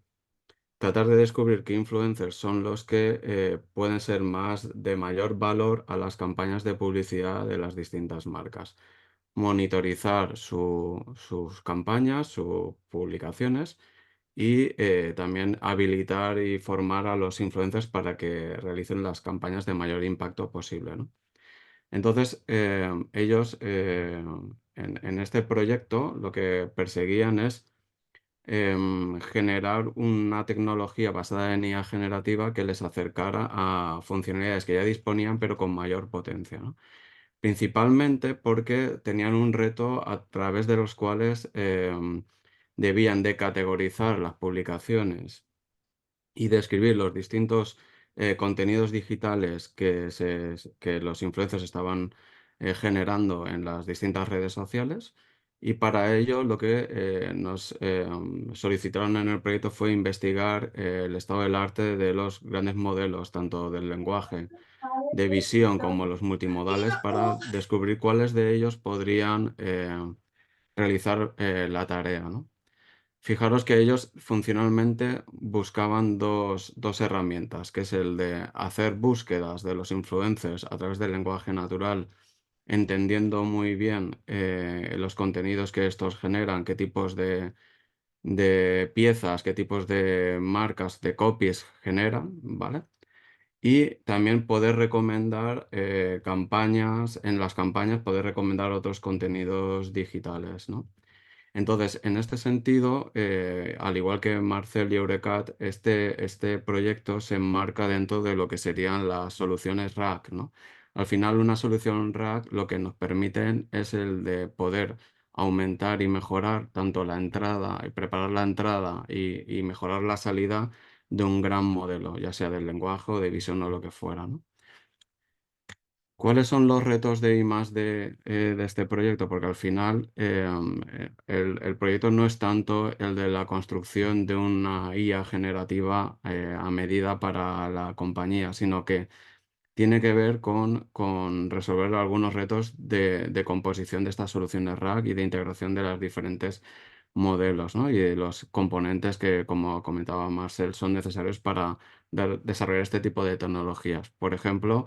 F: tratar de descubrir qué influencers son los que pueden ser de mayor valor a las campañas de publicidad de las distintas marcas. Monitorizar sus campañas, sus publicaciones y también habilitar y formar a los influencers para que realicen las campañas de mayor impacto posible, ¿no? Entonces, ellos en este proyecto lo que perseguían es generar una tecnología basada en IA generativa que les acercara a funcionalidades que ya disponían, pero con mayor potencia, ¿no? Principalmente porque tenían un reto a través de los cuales debían de categorizar las publicaciones y describir los distintos contenidos digitales que los influencers estaban generando en las distintas redes sociales. Y para ello lo que nos solicitaron en el proyecto fue investigar el estado del arte de los grandes modelos, tanto del lenguaje de visión como los multimodales, para descubrir cuáles de ellos podrían realizar la tarea, ¿no? Fijaros que ellos funcionalmente buscaban dos herramientas, que es el de hacer búsquedas de los influencers a través del lenguaje natural, entendiendo muy bien los contenidos que estos generan, qué tipos de piezas, qué tipos de marcas, de copies generan, ¿vale? Y también poder recomendar campañas, en las campañas poder recomendar otros contenidos digitales, ¿no? Entonces, en este sentido, al igual que Marcel y Eurecat, este proyecto se enmarca dentro de lo que serían las soluciones RAG, ¿no? Al final, una solución RAG lo que nos permiten es el de poder aumentar y mejorar tanto la entrada, y preparar la entrada y mejorar la salida de un gran modelo, ya sea del lenguaje o de visión o lo que fuera, ¿no? ¿Cuáles son los retos de I+D de este proyecto? Porque al final el proyecto no es tanto el de la construcción de una IA generativa a medida para la compañía, sino que tiene que ver con resolver algunos retos de composición de estas soluciones RAG y de integración de los diferentes modelos, ¿no? Y de los componentes que, como comentaba Marcel, son necesarios para desarrollar este tipo de tecnologías. Por ejemplo,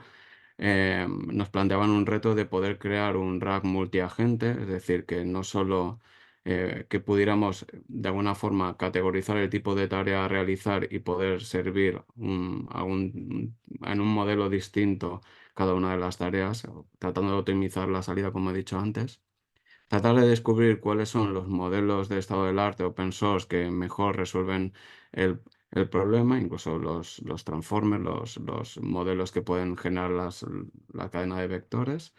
F: nos planteaban un reto de poder crear un RAG multiagente, es decir, que no solo que pudiéramos de alguna forma categorizar el tipo de tarea a realizar y poder servir en un modelo distinto cada una de las tareas, tratando de optimizar la salida, como he dicho antes. Tratar de descubrir cuáles son los modelos de estado del arte open source que mejor resuelven el, el problema, incluso los transformers, los modelos que pueden generar la cadena de vectores,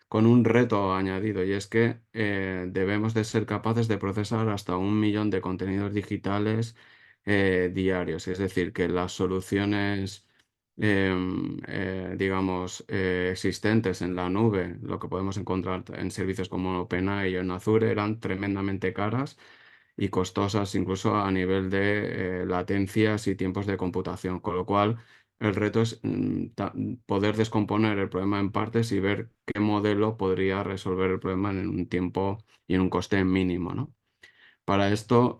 F: con un reto añadido, y es que debemos de ser capaces de procesar hasta 1 millón de contenidos digitales diarios. Es decir, que las soluciones, digamos, existentes en la nube, lo que podemos encontrar en servicios como OpenAI o en Azure, eran tremendamente caras y costosas incluso a nivel de latencias y tiempos de computación, con lo cual el reto es poder descomponer el problema en partes y ver qué modelo podría resolver el problema en un tiempo y en un coste mínimo, ¿no? Para esto,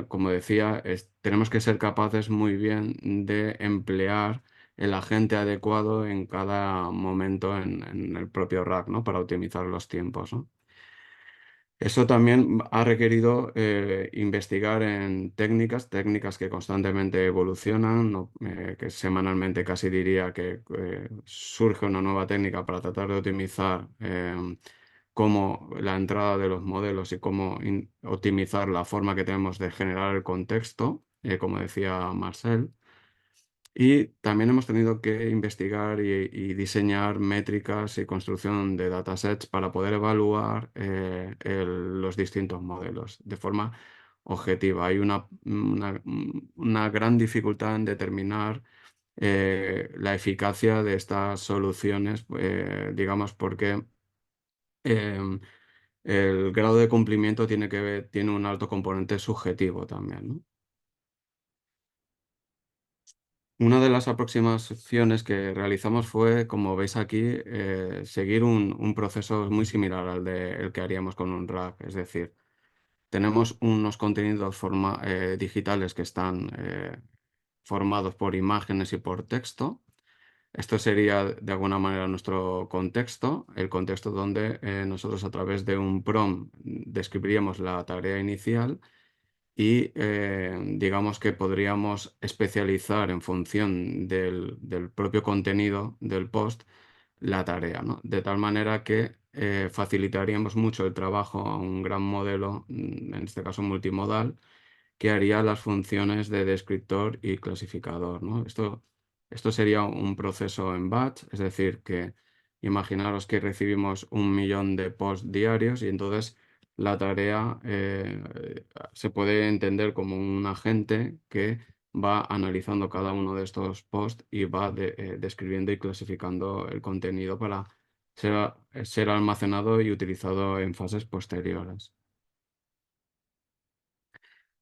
F: como decía, tenemos que ser capaces muy bien de emplear el agente adecuado en cada momento en el propio rack, ¿no? Para optimizar los tiempos, ¿no? Eso también ha requerido investigar en técnicas que constantemente evolucionan, ¿no? Que semanalmente casi diría que surge una nueva técnica para tratar de optimizar cómo la entrada de los modelos y cómo optimizar la forma que tenemos de generar el contexto, como decía Marcel. Y también hemos tenido que investigar y diseñar métricas y construcción de datasets para poder evaluar los distintos modelos de forma objetiva. Hay una gran dificultad en determinar la eficacia de estas soluciones, digamos, porque em, el grado de cumplimiento tiene un alto componente subjetivo también, ¿no? Una de las aproximaciones que realizamos fue, como veis aquí, seguir un proceso muy similar al el que haríamos con un RAG. Es decir, tenemos unos contenidos digitales que están formados por imágenes y por texto. Esto sería de alguna manera nuestro contexto, el contexto donde nosotros a través de un prompt describiríamos la tarea inicial y digamos que podríamos especializar en función del propio contenido del post la tarea, ¿no? De tal manera que facilitaríamos mucho el trabajo a un gran modelo, en este caso multimodal, que haría las funciones de descriptor y clasificador, ¿no? Esto sería un proceso en batch, es decir, que imaginaros que recibimos 1 millón de posts diarios y entonces la tarea se puede entender como un agente que va analizando cada uno de estos posts y va describiendo y clasificando el contenido para ser almacenado y utilizado en fases posteriores.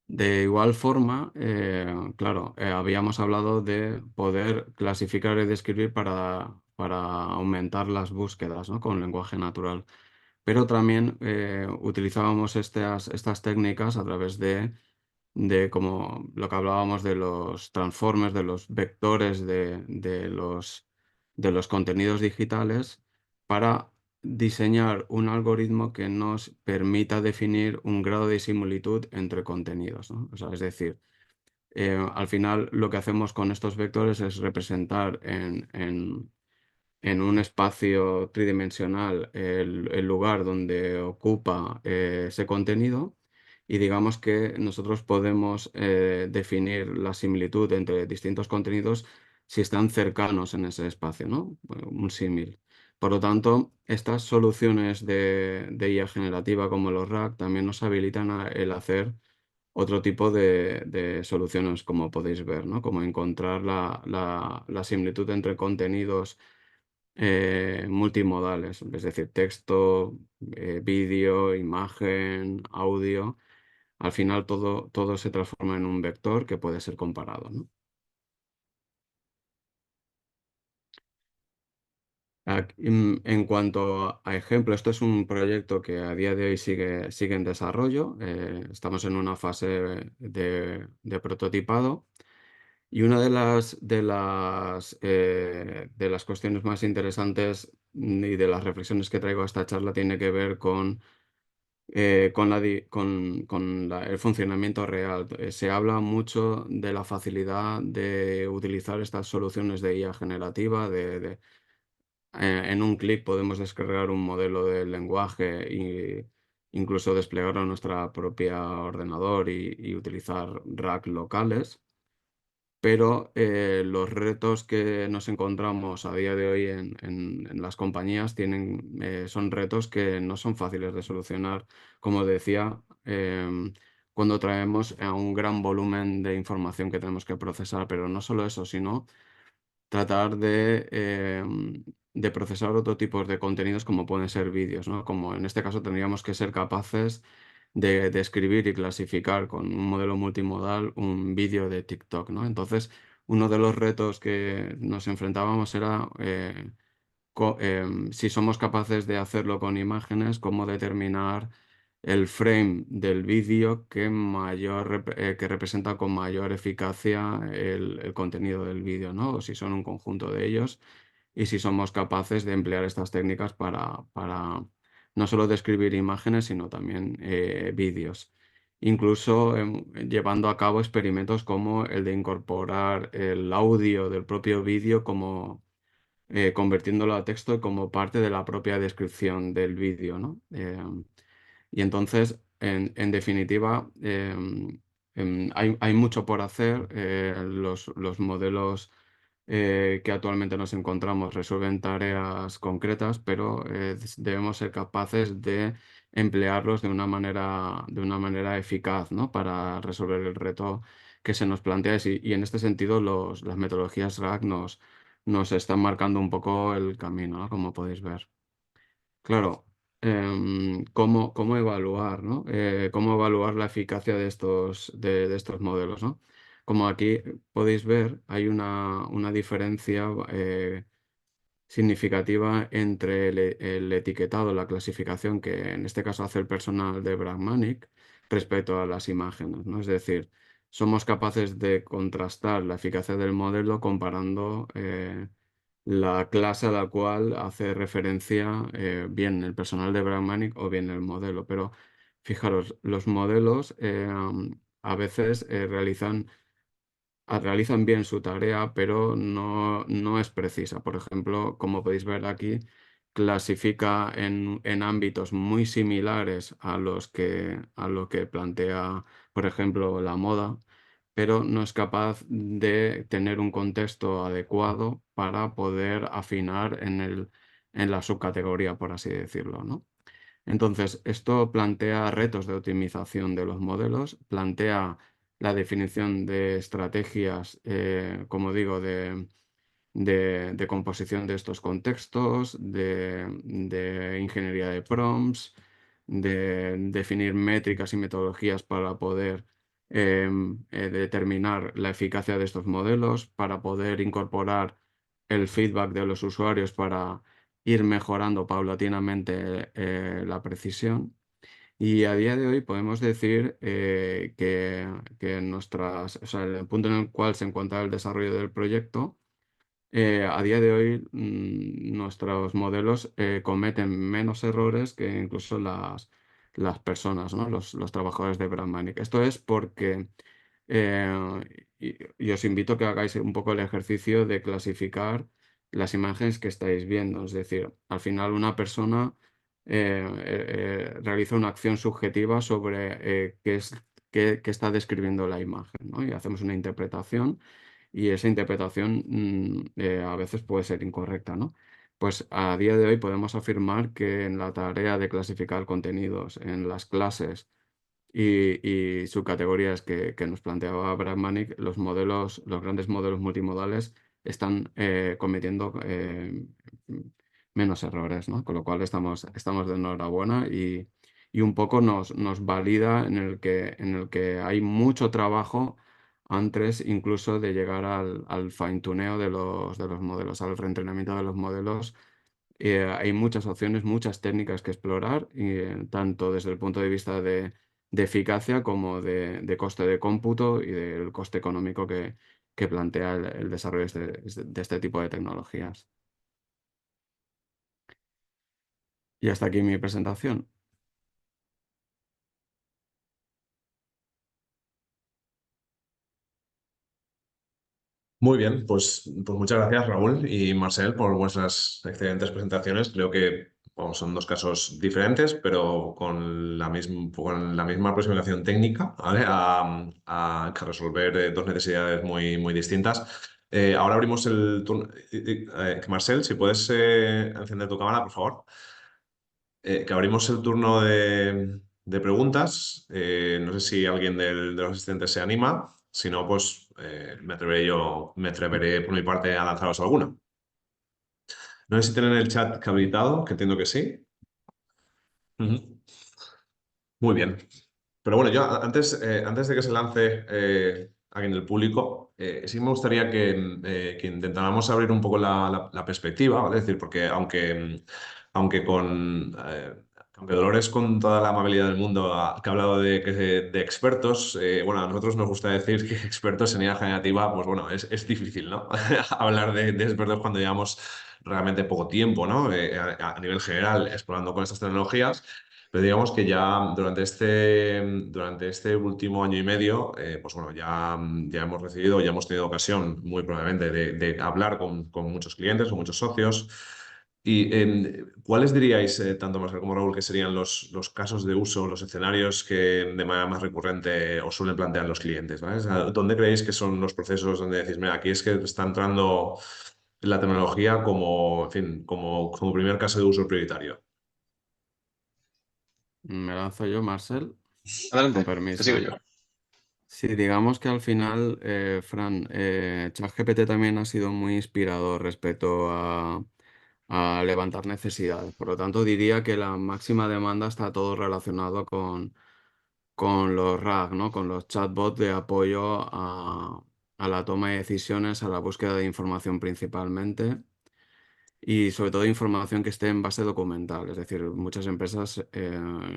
F: De igual forma, claro, habíamos hablado de poder clasificar y describir para aumentar las búsquedas, ¿no? Con lenguaje natural. Pero también utilizábamos estas técnicas a través de como lo que hablábamos de los transformers, de los vectores de los contenidos digitales para diseñar un algoritmo que nos permita definir un grado de similitud entre contenidos, ¿no? O sea, es decir, al final lo que hacemos con estos vectores es representar en un espacio tridimensional el lugar donde ocupa ese contenido y digamos que nosotros podemos definir la similitud entre distintos contenidos si están cercanos en ese espacio, ¿no? Un símil. Por lo tanto, estas soluciones de IA generativa como los RAG también nos habilitan el hacer otro tipo de soluciones, como podéis ver, ¿no? Como encontrar la similitud entre contenidos multimodales, es decir, texto, vídeo, imagen, audio. Al final todo se transforma en un vector que puede ser comparado, ¿no? En cuanto a ejemplo, esto es un proyecto que a día de hoy sigue en desarrollo. Estamos en una fase de prototipado y una de las cuestiones más interesantes y de las reflexiones que traigo a esta charla tiene que ver con el funcionamiento real. Se habla mucho de la facilidad de utilizar estas soluciones de IA generativa, en un clic podemos descargar un modelo del lenguaje e incluso desplegarlo en nuestra propia ordenador y utilizar RAG locales. Pero los retos que nos encontramos a día de hoy en las compañías son retos que no son fáciles de solucionar, como decía, cuando traemos a un gran volumen de información que tenemos que procesar. Pero no solo eso, sino tratar de procesar otro tipo de contenidos como pueden ser vídeos, ¿no? Como en este caso tendríamos que ser capaces de escribir y clasificar con un modelo multimodal un vídeo de TikTok, ¿no? Entonces, uno de los retos que nos enfrentábamos era si somos capaces de hacerlo con imágenes, cómo determinar el frame del vídeo que representa con mayor eficacia el contenido del vídeo, ¿no? O si son un conjunto de ellos y si somos capaces de emplear estas técnicas para no solo describir imágenes, sino también vídeos. Incluso llevando a cabo experimentos como el de incorporar el audio del propio vídeo convirtiéndolo a texto como parte de la propia descripción del vídeo, ¿no? Y entonces, en definitiva, hay mucho por hacer. Los modelos que actualmente nos encontramos resuelven tareas concretas, pero debemos ser capaces de emplearlos de una manera eficaz, ¿no? Para resolver el reto que se nos plantea. Y en este sentido, las metodologías RAG nos están marcando un poco el camino, ¿no? Como podéis ver. Claro, ¿cómo evaluar, ¿no? ¿Cómo evaluar la eficacia de estos modelos, ¿no? Como aquí podéis ver, hay una diferencia significativa entre el etiquetado, la clasificación que en este caso hace el personal de Bragmanic respecto a las imágenes, ¿no? Es decir, somos capaces de contrastar la eficacia del modelo comparando la clase a la cual hace referencia bien el personal de Bragmanic o bien el modelo. Pero fijaros, los modelos a veces realizan bien su tarea, pero no es precisa. Por ejemplo, como podéis ver aquí, clasifica en ámbitos muy similares a lo que plantea, por ejemplo, la moda, pero no es capaz de tener un contexto adecuado para poder afinar en la subcategoría, por así decirlo, ¿no? Entonces, esto plantea retos de optimización de los modelos, plantea la definición de estrategias, como digo, de composición de estos contextos, de ingeniería de prompts, de definir métricas y metodologías para poder determinar la eficacia de estos modelos, para poder incorporar el feedback de los usuarios para ir mejorando paulatinamente la precisión. Y a día de hoy podemos decir o sea, el punto en el cual se encuentra el desarrollo del proyecto, a día de hoy nuestros modelos cometen menos errores que incluso las personas, ¿no? Los trabajadores de Brandmanic. Esto es porque y os invito a que hagáis un poco el ejercicio de clasificar las imágenes que estáis viendo. Es decir, al final una persona realiza una acción subjetiva sobre qué está describiendo la imagen, ¿no? Y hacemos una interpretación y esa interpretación a veces puede ser incorrecta, ¿no? Pues a día de hoy podemos afirmar que en la tarea de clasificar contenidos en las clases y subcategorías que nos planteaba Bragmanic, los grandes modelos multimodales están cometiendo menos errores, ¿no? Con lo cual estamos de enhorabuena y un poco nos valida en el que hay mucho trabajo antes incluso de llegar al fine-tuneo de los modelos, al reentrenamiento de los modelos. Hay muchas opciones, muchas técnicas que explorar, tanto desde el punto de vista de eficacia como de coste de cómputo y del coste económico que plantea el desarrollo de este tipo de tecnologías. Y hasta aquí mi presentación.
C: Muy bien, pues muchas gracias Raúl y Marcel por vuestras excelentes presentaciones. Creo que bueno, son dos casos diferentes, pero con la misma aproximación técnica, ¿vale? A resolver dos necesidades muy distintas. Ahora abrimos el turno. Marcel, si puedes encender tu cámara, por favor. Que abrimos el turno de preguntas. No sé si alguien de los asistentes se anima. Si no, pues me atreveré por mi parte a lanzaros alguna. No sé si tienen el chat habilitado, que entiendo que sí. Ujú. Muy bien. Pero bueno, yo antes de que se lance alguien del público, sí me gustaría que intentáramos abrir un poco la perspectiva, ¿vale? Es decir, porque aunque aunque Dolores con toda la amabilidad del mundo que ha hablado de expertos, bueno, a nosotros nos gusta decir que expertos en IA generativa, pues bueno, es difícil, ¿no? Hablar de expertos cuando llevamos realmente poco tiempo, ¿no? A nivel general, explorando con estas tecnologías. Pero digamos que ya durante este último año y medio, pues bueno, ya hemos recibido, ya hemos tenido ocasión, muy probablemente, de hablar con muchos clientes, con muchos socios. ¿Y cuáles diríais, tanto Marcel como Raúl, que serían los casos de uso, los escenarios que de manera más recurrente os suelen plantear los clientes, ¿vale? O sea, ¿dónde creéis que son los procesos donde decís, mira, aquí es que está entrando la tecnología como, en fin, como primer caso de uso prioritario?
F: Me lanzo yo, Marcel, con
D: Adelante, te sigo
F: permiso.
D: yo.
F: Sí, digamos que al final, Fran, ChatGPT también ha sido muy inspirador respecto a levantar necesidades. Por lo tanto, diría que la máxima demanda está todo relacionado con los RAG, ¿no? Con los chatbots de apoyo a la toma de decisiones, a la búsqueda de información principalmente y sobre todo información que esté en base documental. Es decir, muchas empresas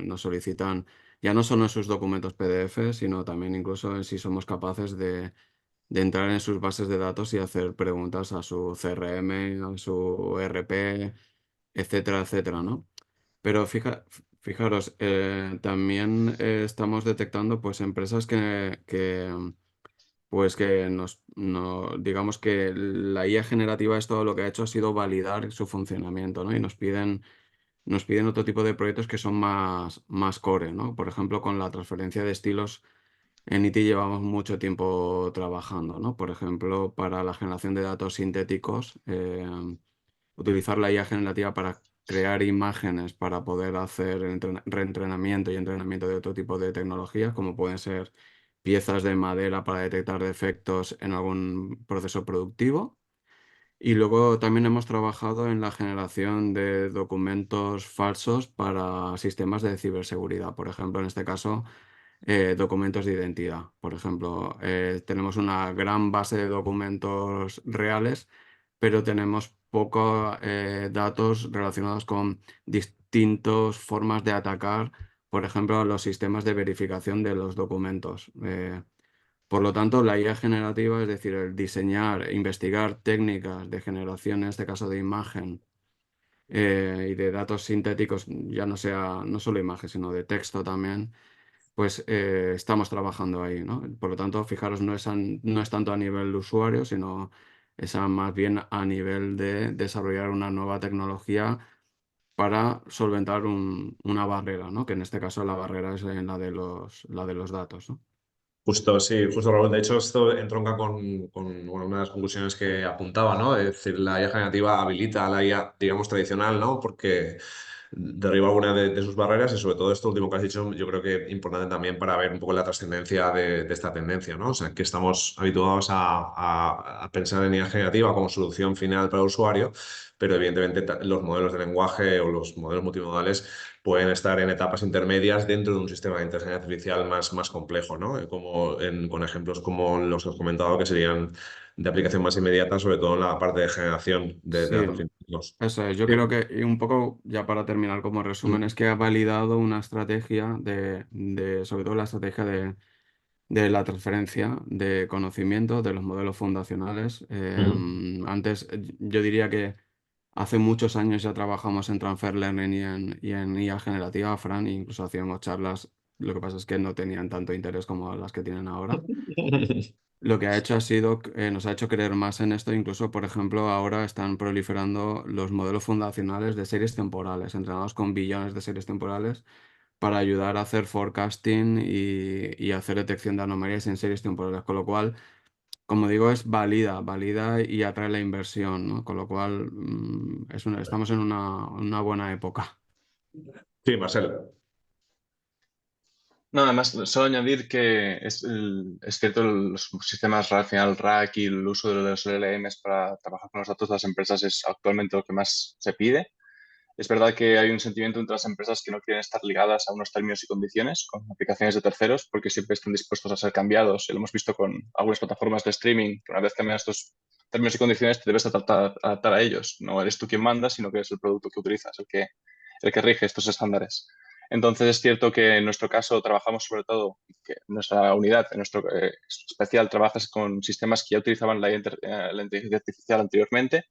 F: nos solicitan ya no solo en sus documentos PDF, sino también incluso en si somos capaces de entrar en sus bases de datos y hacer preguntas a su CRM, a su ERP, etcétera, etcétera, ¿no? Pero fijaros, también estamos detectando pues empresas pues que digamos que la IA generativa es todo lo que ha hecho ha sido validar su funcionamiento, ¿no? Y nos piden otro tipo de proyectos que son más core, ¿no? Por ejemplo, con la transferencia de estilos en IT llevamos mucho tiempo trabajando, ¿no? Por ejemplo, para la generación de datos sintéticos, utilizar la IA generativa para crear imágenes para poder hacer reentrenamiento y entrenamiento de otro tipo de tecnologías, como pueden ser piezas de madera para detectar defectos en algún proceso productivo. Y luego también hemos trabajado en la generación de documentos falsos para sistemas de ciberseguridad. Por ejemplo, en este caso, documentos de identidad. Por ejemplo, tenemos una gran base de documentos reales, pero tenemos pocos datos relacionados con distintas formas de atacar, por ejemplo, a los sistemas de verificación de los documentos. Por lo tanto, la IA generativa, es decir, el diseñar e investigar técnicas de generación, en este caso de imagen, y de datos sintéticos, ya no solo imagen, sino de texto también, pues estamos trabajando ahí, ¿no? Por lo tanto, fijaros, no es tanto a nivel de usuario, sino más bien a nivel de desarrollar una nueva tecnología para solventar una barrera, ¿no? Que en este caso la barrera es la de los datos, ¿no?
C: Justo, sí, justo Raúl. De hecho, esto entronca con, bueno, una de las conclusiones que apuntaba, ¿no? Es decir, la IA generativa habilita a la IA, digamos, tradicional, ¿no? Porque derriba alguna de sus barreras y sobre todo esto último que has dicho, yo creo que importante también para ver un poco la trascendencia de esta tendencia, ¿no? O sea, que estamos habituados a pensar en IA generativa como solución final para el usuario, pero evidentemente los modelos de lenguaje o los modelos multimodales pueden estar en etapas intermedias dentro de un sistema de inteligencia artificial más complejo, ¿no? Con ejemplos como los que has comentado que serían de aplicación más inmediata, sobre todo en la parte de generación de
F: Sí,
C: datos científicos.
F: eso es. Yo creo que, y un poco ya para terminar como resumen, es que ha validado una estrategia sobre todo la estrategia de la transferencia de conocimiento de los modelos fundacionales. Antes, yo diría que hace muchos años ya trabajamos en Transfer Learning y en IA generativa, Fran, e incluso hacíamos charlas. Lo que pasa es que no tenían tanto interés como las que tienen ahora. Lo que ha hecho ha sido, nos ha hecho creer más en esto. Incluso, por ejemplo, ahora están proliferando los modelos fundacionales de series temporales, entrenados con billones de series temporales para ayudar a hacer forecasting y hacer detección de anomalías en series temporales. Con lo cual, como digo, es valida y atrae la inversión, ¿no? Con lo cual, estamos en una buena época.
C: Sí, Marcel.
D: No, además, solo añadir que es cierto, los sistemas al final RAG y el uso de los LLMs para trabajar con los datos de las empresas es actualmente lo que más se pide. Es verdad que hay un sentimiento entre las empresas que no quieren estar ligadas a unos términos y condiciones con aplicaciones de terceros porque siempre están dispuestos a ser cambiados. Y lo hemos visto con algunas plataformas de streaming, que una vez cambian estos términos y condiciones te debes adaptar a ellos. No eres tú quien manda, sino que es el producto que utilizas el que rige estos estándares. Entonces es cierto que en nuestro caso trabajamos sobre todo, que nuestra unidad, en nuestro especial, trabajas con sistemas que ya utilizaban la inteligencia artificial anteriormente.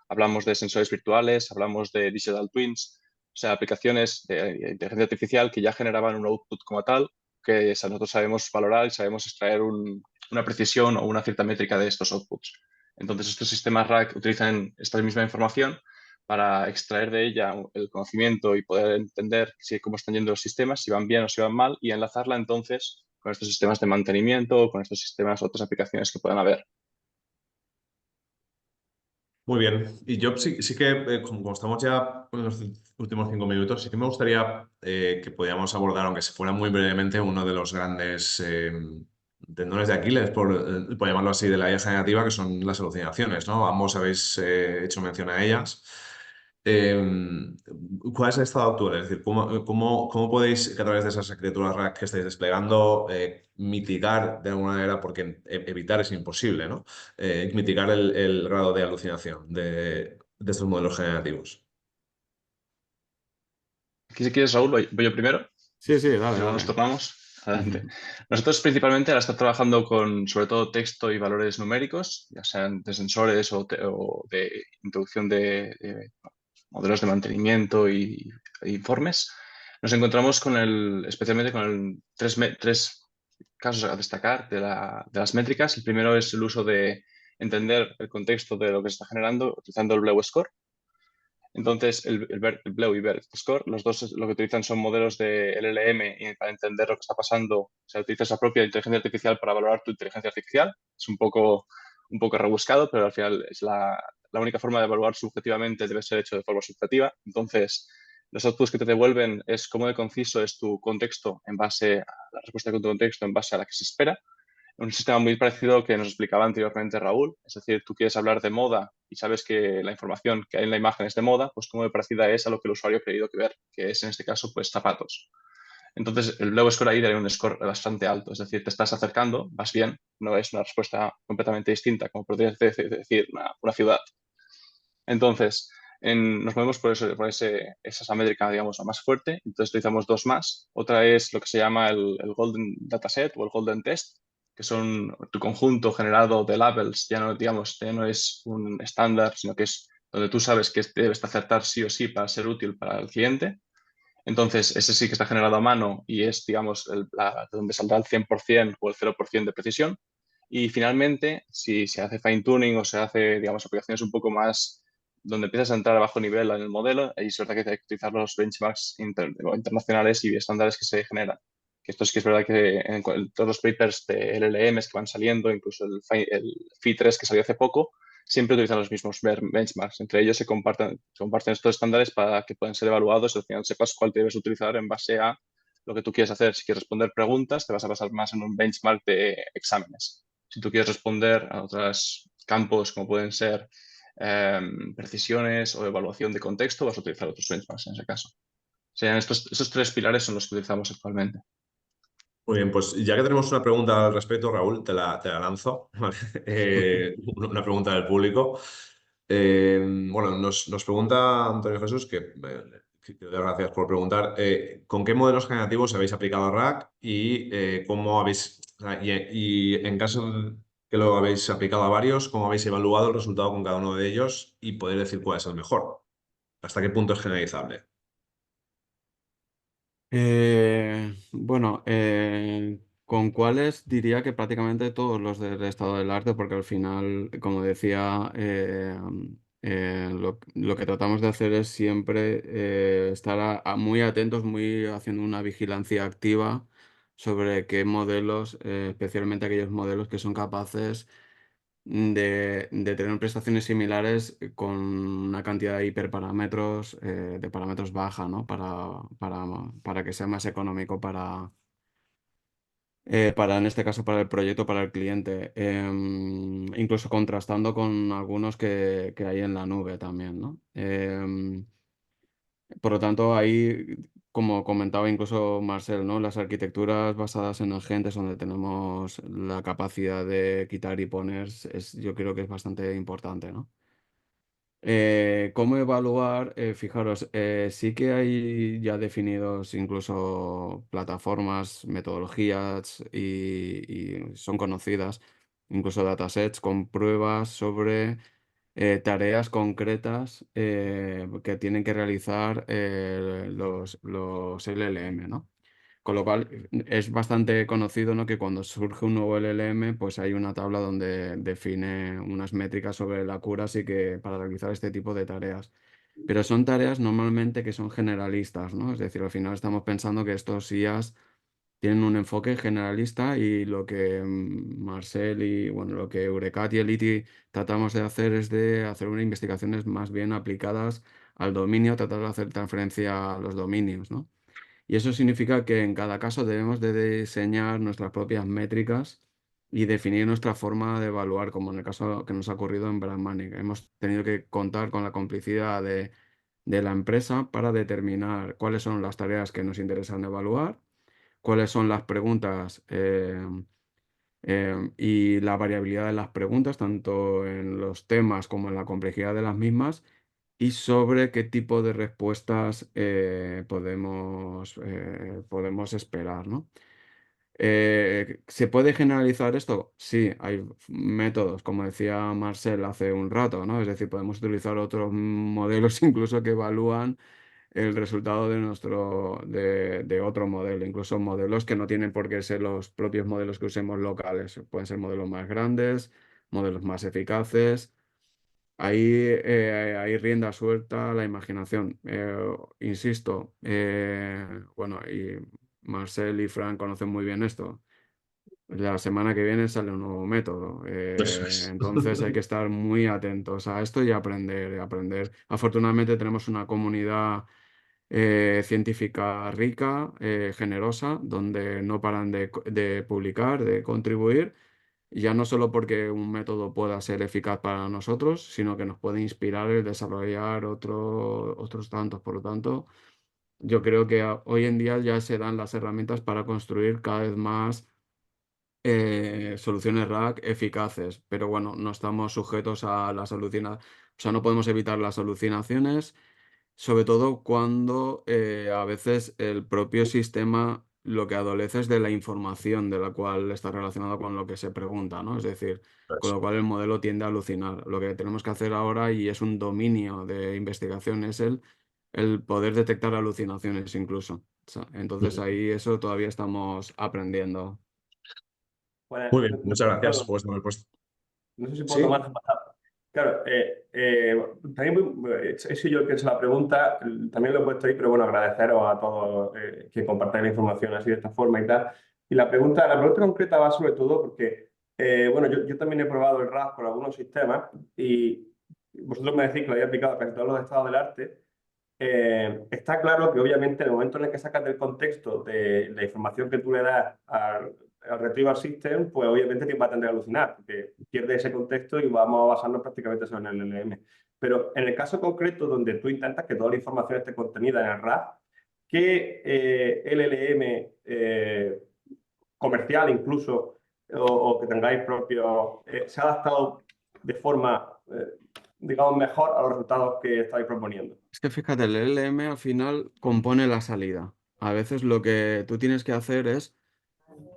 D: Hablamos de sensores virtuales, hablamos de digital twins, o sea, aplicaciones de inteligencia artificial que ya generaban un output como tal, que nosotros sabemos valorar y sabemos extraer una precisión o una cierta métrica de estos outputs. Entonces, estos sistemas RAG utilizan esta misma información para extraer de ella el conocimiento y poder entender cómo están yendo los sistemas, si van bien o si van mal, y enlazarla entonces con estos sistemas de mantenimiento o con estos sistemas, otras aplicaciones que puedan haber.
C: Muy bien. Y yo sí que, como estamos ya en los últimos 5 minutos, sí que me gustaría que podíamos abordar, aunque se fuera muy brevemente, uno de los grandes tendones de Aquiles, por llamarlo así, de la IA generativa, que son las alucinaciones, ¿no? Ambos habéis hecho mención a ellas. Eh, ¿Cuál es el estado actual? Es decir, ¿cómo podéis, que a través de esas arquitecturas RAG que estáis desplegando, mitigar de alguna manera, porque evitar es imposible, ¿no? Mitigar el grado de alucinación de estos modelos generativos?
D: Si quieres, Raúl, voy yo primero
F: Sí, sí,
D: y
F: dale,
D: luego nos
F: dale.
D: tornamos. Adelante. Nosotros principalmente ahora estamos trabajando con sobre todo texto y valores numéricos, ya sean de sensores o de introducción de modelos de mantenimiento e informes. Nos encontramos especialmente con tres casos a destacar de las métricas. El primero es el uso de entender el contexto de lo que se está generando utilizando el Bleu Score. Entonces, el Bleu y Berg Score, los dos lo que utilizan son modelos de LLM y para entender lo que está pasando, o sea, utilizas la propia inteligencia artificial para valorar tu inteligencia artificial. Es un poco rebuscado, pero al final es la única forma de evaluar subjetivamente debe ser hecho de forma subjetiva. Entonces, los outputs que te devuelven es cómo de conciso es tu contexto en base a la respuesta de tu contexto en base a la que se espera. Un sistema muy parecido al que nos explicaba anteriormente Raúl, es decir, tú quieres hablar de moda y sabes que la información que hay en la imagen es de moda, pues cómo de parecida es a lo que el usuario ha querido que ver, que es en este caso pues zapatos. Entonces el Bleu Score ahí daría un score bastante alto, es decir, te estás acercando, vas bien, no es una respuesta completamente distinta, como podrías decir una ciudad. Entonces, nos movemos esa es la métrica, digamos, la más fuerte. Entonces, utilizamos dos más. Otra es lo que se llama el Golden Dataset o el Golden Test, que son tu conjunto generado de labels. Ya no, digamos, ya no es un estándar, sino que es donde tú sabes que debes acertar sí o sí para ser útil para el cliente. Entonces, ese sí que está generado a mano y es, digamos, donde saldrá el 100% o el 0% de precisión. Y finalmente, si se hace fine tuning o se hace, digamos, aplicaciones un poco más donde empiezas a entrar a bajo nivel en el modelo, ahí es verdad que hay que utilizar los benchmarks internacionales y estándares que se generan. Que esto sí que es verdad que en todos los papers de LLMs que van saliendo, incluso el FI3 que salió hace poco, siempre utilizan los mismos benchmarks. Entre ellos se comparten estos estándares para que puedan ser evaluados y al final sepas cuál debes utilizar en base a lo que tú quieres hacer. Si quieres responder preguntas, te vas a basar más en un benchmark de exámenes. Si tú quieres responder a otros campos como pueden ser precisiones o evaluación de contexto, vas a utilizar otros benchmarks en ese caso. Sean estos tres pilares son los que utilizamos actualmente.
C: Muy bien, pues ya que tenemos una pregunta al respecto, Raúl, te la lanzo. ¿Vale? Una pregunta del público. Bueno, nos pregunta Antonio Jesús, que te doy gracias por preguntar, ¿con qué modelos generativos habéis aplicado RAG y cómo habéis, o sea, y en caso de que lo habéis aplicado a varios, cómo habéis evaluado el resultado con cada uno de ellos y poder decir cuál es el mejor? ¿Hasta qué punto es generalizable?
F: Bueno, ¿con cuáles? Diría que prácticamente todos los del estado del arte, porque al final, como decía, lo que tratamos de hacer es siempre estar muy atentos, muy haciendo una vigilancia activa sobre qué modelos, especialmente aquellos modelos que son capaces de tener prestaciones similares con una cantidad de hiperparámetros, de parámetros baja, ¿no? Para que sea más económico en este caso, para el proyecto, para el cliente. Incluso contrastando con algunos que hay en la nube también, ¿no? Por lo tanto, ahí, como comentaba incluso Marcel, ¿no? Las arquitecturas basadas en agentes donde tenemos la capacidad de quitar y poner, yo creo que es bastante importante, ¿no? ¿Cómo evaluar? Fijaros, sí que hay ya definidos incluso plataformas, metodologías y son conocidas, incluso datasets con pruebas sobre tareas concretas que tienen que realizar los LLM, ¿no? Con lo cual es bastante conocido, ¿no? Que cuando surge un nuevo LLM, pues hay una tabla donde define unas métricas sobre la accuracy que para realizar este tipo de tareas. Pero son tareas normalmente que son generalistas, ¿no? Es decir, al final estamos pensando que estos IAs tienen un enfoque generalista y lo que Marcel y bueno, lo que Eurecat y el ITI tratamos de hacer es de hacer unas investigaciones más bien aplicadas al dominio, tratar de hacer transferencia a los dominios, ¿no? Y eso significa que en cada caso debemos de diseñar nuestras propias métricas y definir nuestra forma de evaluar, como en el caso que nos ha ocurrido en Brandmanic. Hemos tenido que contar con la complicidad de la empresa para determinar cuáles son las tareas que nos interesan evaluar, cuáles son las preguntas y la variabilidad de las preguntas, tanto en los temas como en la complejidad de las mismas, y sobre qué tipo de respuestas podemos esperar, ¿no? ¿Se puede generalizar esto? Sí, hay métodos, como decía Marcel hace un rato, ¿no? Es decir, podemos utilizar otros modelos incluso que evalúan el resultado de otro modelo, incluso modelos que no tienen por qué ser los propios modelos que usemos locales. Pueden ser modelos más grandes, modelos más eficaces. Ahí hay rienda suelta a la imaginación. Insisto, bueno, y Marcel y Fran conocen muy bien esto. La semana que viene sale un nuevo método.
C: Eso es.
F: Entonces hay que estar muy atentos a esto y aprender, aprender. Afortunadamente tenemos una comunidad científica rica, generosa, donde no paran de publicar, de contribuir, ya no solo porque un método pueda ser eficaz para nosotros, sino que nos puede inspirar el desarrollar otros tantos. Por lo tanto, yo creo que hoy en día ya se dan las herramientas para construir cada vez más soluciones RAG eficaces, pero bueno, no estamos sujetos a las alucinaciones, o sea, no podemos evitar las alucinaciones, sobre todo cuando a veces el propio sistema lo que adolece es de la información de la cual está relacionado con lo que se pregunta, ¿no? Es decir, con lo cual el modelo tiende a alucinar. Lo que tenemos que hacer ahora, y es un dominio de investigación, es el poder detectar alucinaciones incluso. O sea, entonces ahí eso todavía estamos aprendiendo.
G: Bueno,
C: Muy bien, muchas gracias
G: puedo-
C: por esta respuesta.
G: no sé si puedo
C: ¿Sí?
G: tomar. Claro, también he sido yo el que he hecho la pregunta, también lo he puesto ahí, pero bueno, agradeceros a todos que compartáis la información así de esta forma y tal. Y la pregunta concreta va sobre todo porque Bueno, yo también he probado el RAS con algunos sistemas y vosotros me decís que lo habéis aplicado a casi todos los estados del arte. Está claro que obviamente en el momento en el que sacas del contexto de la información que tú le das al Retrieval System, pues obviamente te va a tender a alucinar, porque pierde ese contexto y vamos a basarnos prácticamente sobre el LLM. Pero en el caso concreto donde tú intentas que toda la información esté contenida en el RAS, ¿qué LLM comercial incluso o que tengáis propio se ha adaptado de forma, digamos, mejor a los resultados que estáis proponiendo?
F: Es que fíjate, el LLM al final compone la salida. A veces lo que tú tienes que hacer es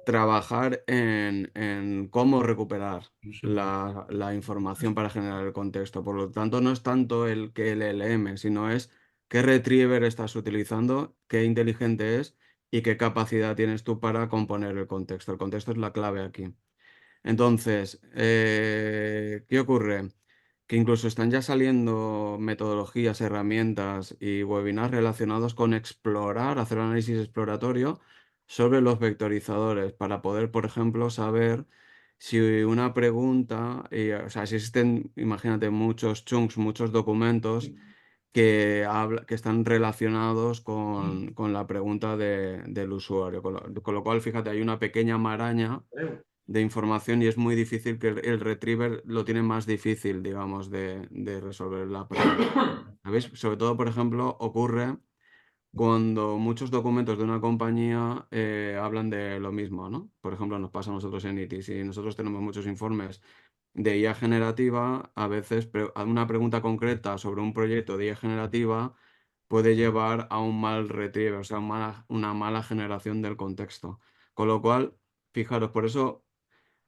F: trabajar en cómo recuperar la información para generar el contexto. Por lo tanto, no es tanto el que el LLM, sino es qué retriever estás utilizando, qué inteligente es y qué capacidad tienes tú para componer el contexto. El contexto es la clave aquí. Entonces, ¿qué ocurre? Que incluso están ya saliendo metodologías, herramientas y webinars relacionados con explorar, hacer análisis exploratorio sobre los vectorizadores para poder, por ejemplo, saber si una pregunta, o sea, si existen, imagínate, muchos chunks, muchos documentos que están relacionados con la pregunta del usuario. Con lo cual, fíjate, hay una pequeña maraña de información y es muy difícil que el retriever lo tiene más difícil, digamos, de resolver la pregunta. ¿Sabéis? Sobre todo, por ejemplo, ocurre cuando muchos documentos de una compañía hablan de lo mismo, ¿no? Por ejemplo, nos pasa a nosotros en ITI. Si nosotros tenemos muchos informes de IA generativa, a veces a una pregunta concreta sobre un proyecto de IA generativa puede llevar a un mal retriever, o sea, una mala generación del contexto. Con lo cual, fijaros, por eso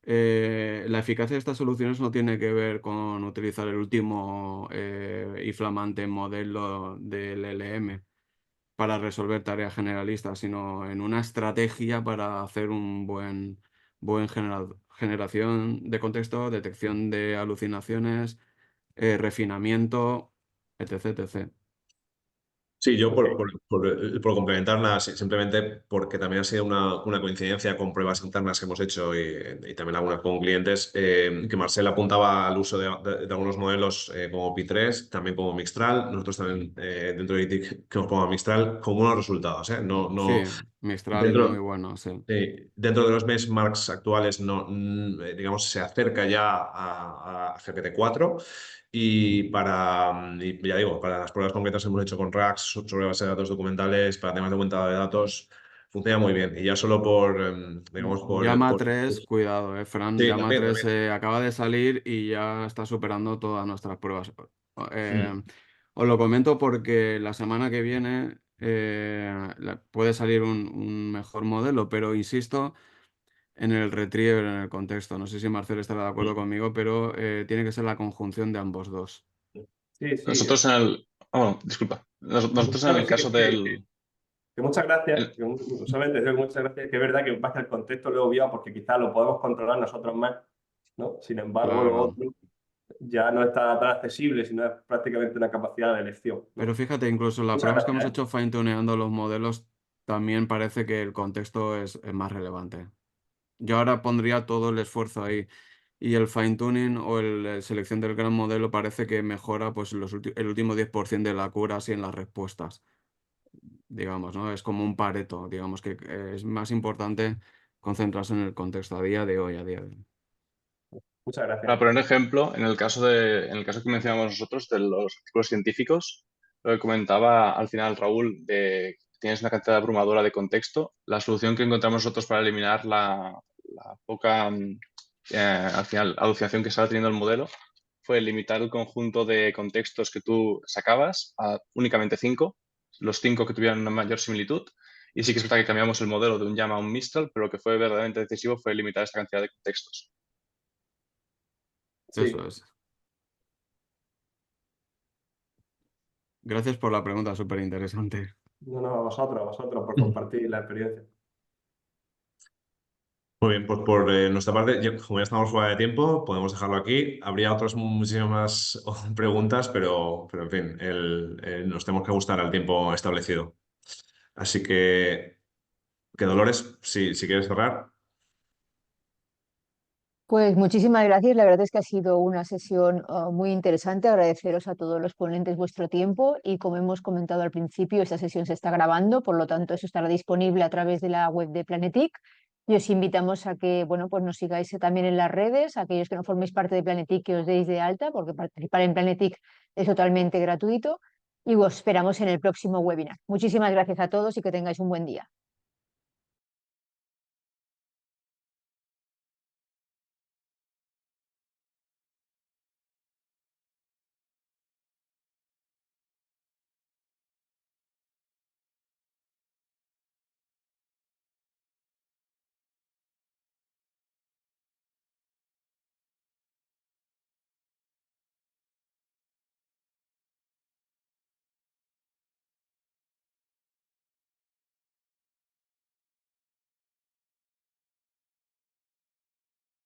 F: la eficacia de estas soluciones no tiene que ver con utilizar el último y flamante modelo del LM para resolver tareas generalistas, sino en una estrategia para hacer un buen generación de contexto, detección de alucinaciones, refinamiento, etc, etc.
C: Sí, yo por complementar nada, simplemente porque también ha sido una coincidencia con pruebas internas que hemos hecho y también algunas con clientes, que Marcel apuntaba al uso de algunos modelos como Pi3, también como Mixtral. Nosotros también dentro de ITIC que hemos probado Mixtral con buenos resultados.
F: Sí, Mistral muy
C: Dentro,
F: bueno, sí.
C: dentro de los benchmarks actuales, no, digamos, se acerca ya a GPT-4 y ya digo, para las pruebas concretas que hemos hecho con RACs sobre base de datos documentales, para temas de cuenta de datos, funciona muy bien. Y ya solo digamos,
F: Llama 3, cuidado, Fran,
C: Sí,
F: Llama
C: también,
F: 3
C: también.
F: acaba de salir y ya está superando todas nuestras pruebas. Os lo comento porque la semana que viene puede salir un mejor modelo, pero insisto en el retriever, en el contexto. No sé si Marcel estará de acuerdo conmigo, pero tiene que ser la conjunción de ambos dos.
G: Sí, sí.
D: Nosotros en el... Oh, disculpa. Nosotros en
G: No,
D: el
G: sí,
D: caso del...
G: que muchas gracias,
D: el-
G: solamente decir que muchas gracias, que es verdad que pasa el contexto lo he obviado porque quizás lo podemos controlar nosotros más, ¿no? Sin embargo, lo
F: Claro.
G: otro ya no está tan accesible, sino es prácticamente una capacidad de elección,
F: Pero
G: ¿no?
F: fíjate, incluso en las
G: Muchas
F: pruebas que hemos
G: gracias.
F: hecho fine-tuneando los modelos, también parece que el contexto es más relevante. Yo ahora pondría todo el esfuerzo ahí. Y el fine-tuning o el selección del gran modelo parece que mejora pues, el último 10% de la cura así en las respuestas. Digamos, ¿no? Es como un Pareto. Digamos que es más importante concentrarse en el contexto a día de hoy, a día de hoy.
G: Muchas
D: Para
G: gracias.
D: poner un ejemplo, en el caso que mencionamos nosotros de los artículos científicos, lo que comentaba al final Raúl, de que tienes una cantidad abrumadora de contexto, la solución que encontramos nosotros para eliminar la poca, al final, alucinación que estaba teniendo el modelo fue limitar el conjunto de contextos que tú sacabas a únicamente 5, los 5 que tuvieran una mayor similitud. Y sí que es verdad que cambiamos el modelo de un Llama a un Mistral, pero lo que fue verdaderamente decisivo fue limitar esta cantidad de contextos.
G: Sí,
F: Eso es. Gracias por la pregunta, súper interesante.
G: no, no, a vosotros por compartir la experiencia.
C: Muy bien, pues por nuestra parte, como ya estamos fuera de tiempo, podemos dejarlo aquí. Habría otras muchísimas preguntas, pero en fin, nos tenemos que ajustar al tiempo establecido. Así que Dolores, si quieres cerrar.
A: Pues muchísimas gracias. La verdad es que ha sido una sesión muy interesante. Agradeceros a todos los ponentes vuestro tiempo y como hemos comentado al principio, esta sesión se está grabando, por lo tanto eso estará disponible a través de la web de Planetic. Y os invitamos a que bueno, pues nos sigáis también en las redes, aquellos que no forméis parte de Planetic, que os deis de alta, porque participar en Planetic es totalmente gratuito. Y os esperamos en el próximo webinar. Muchísimas gracias a todos y que tengáis un buen día.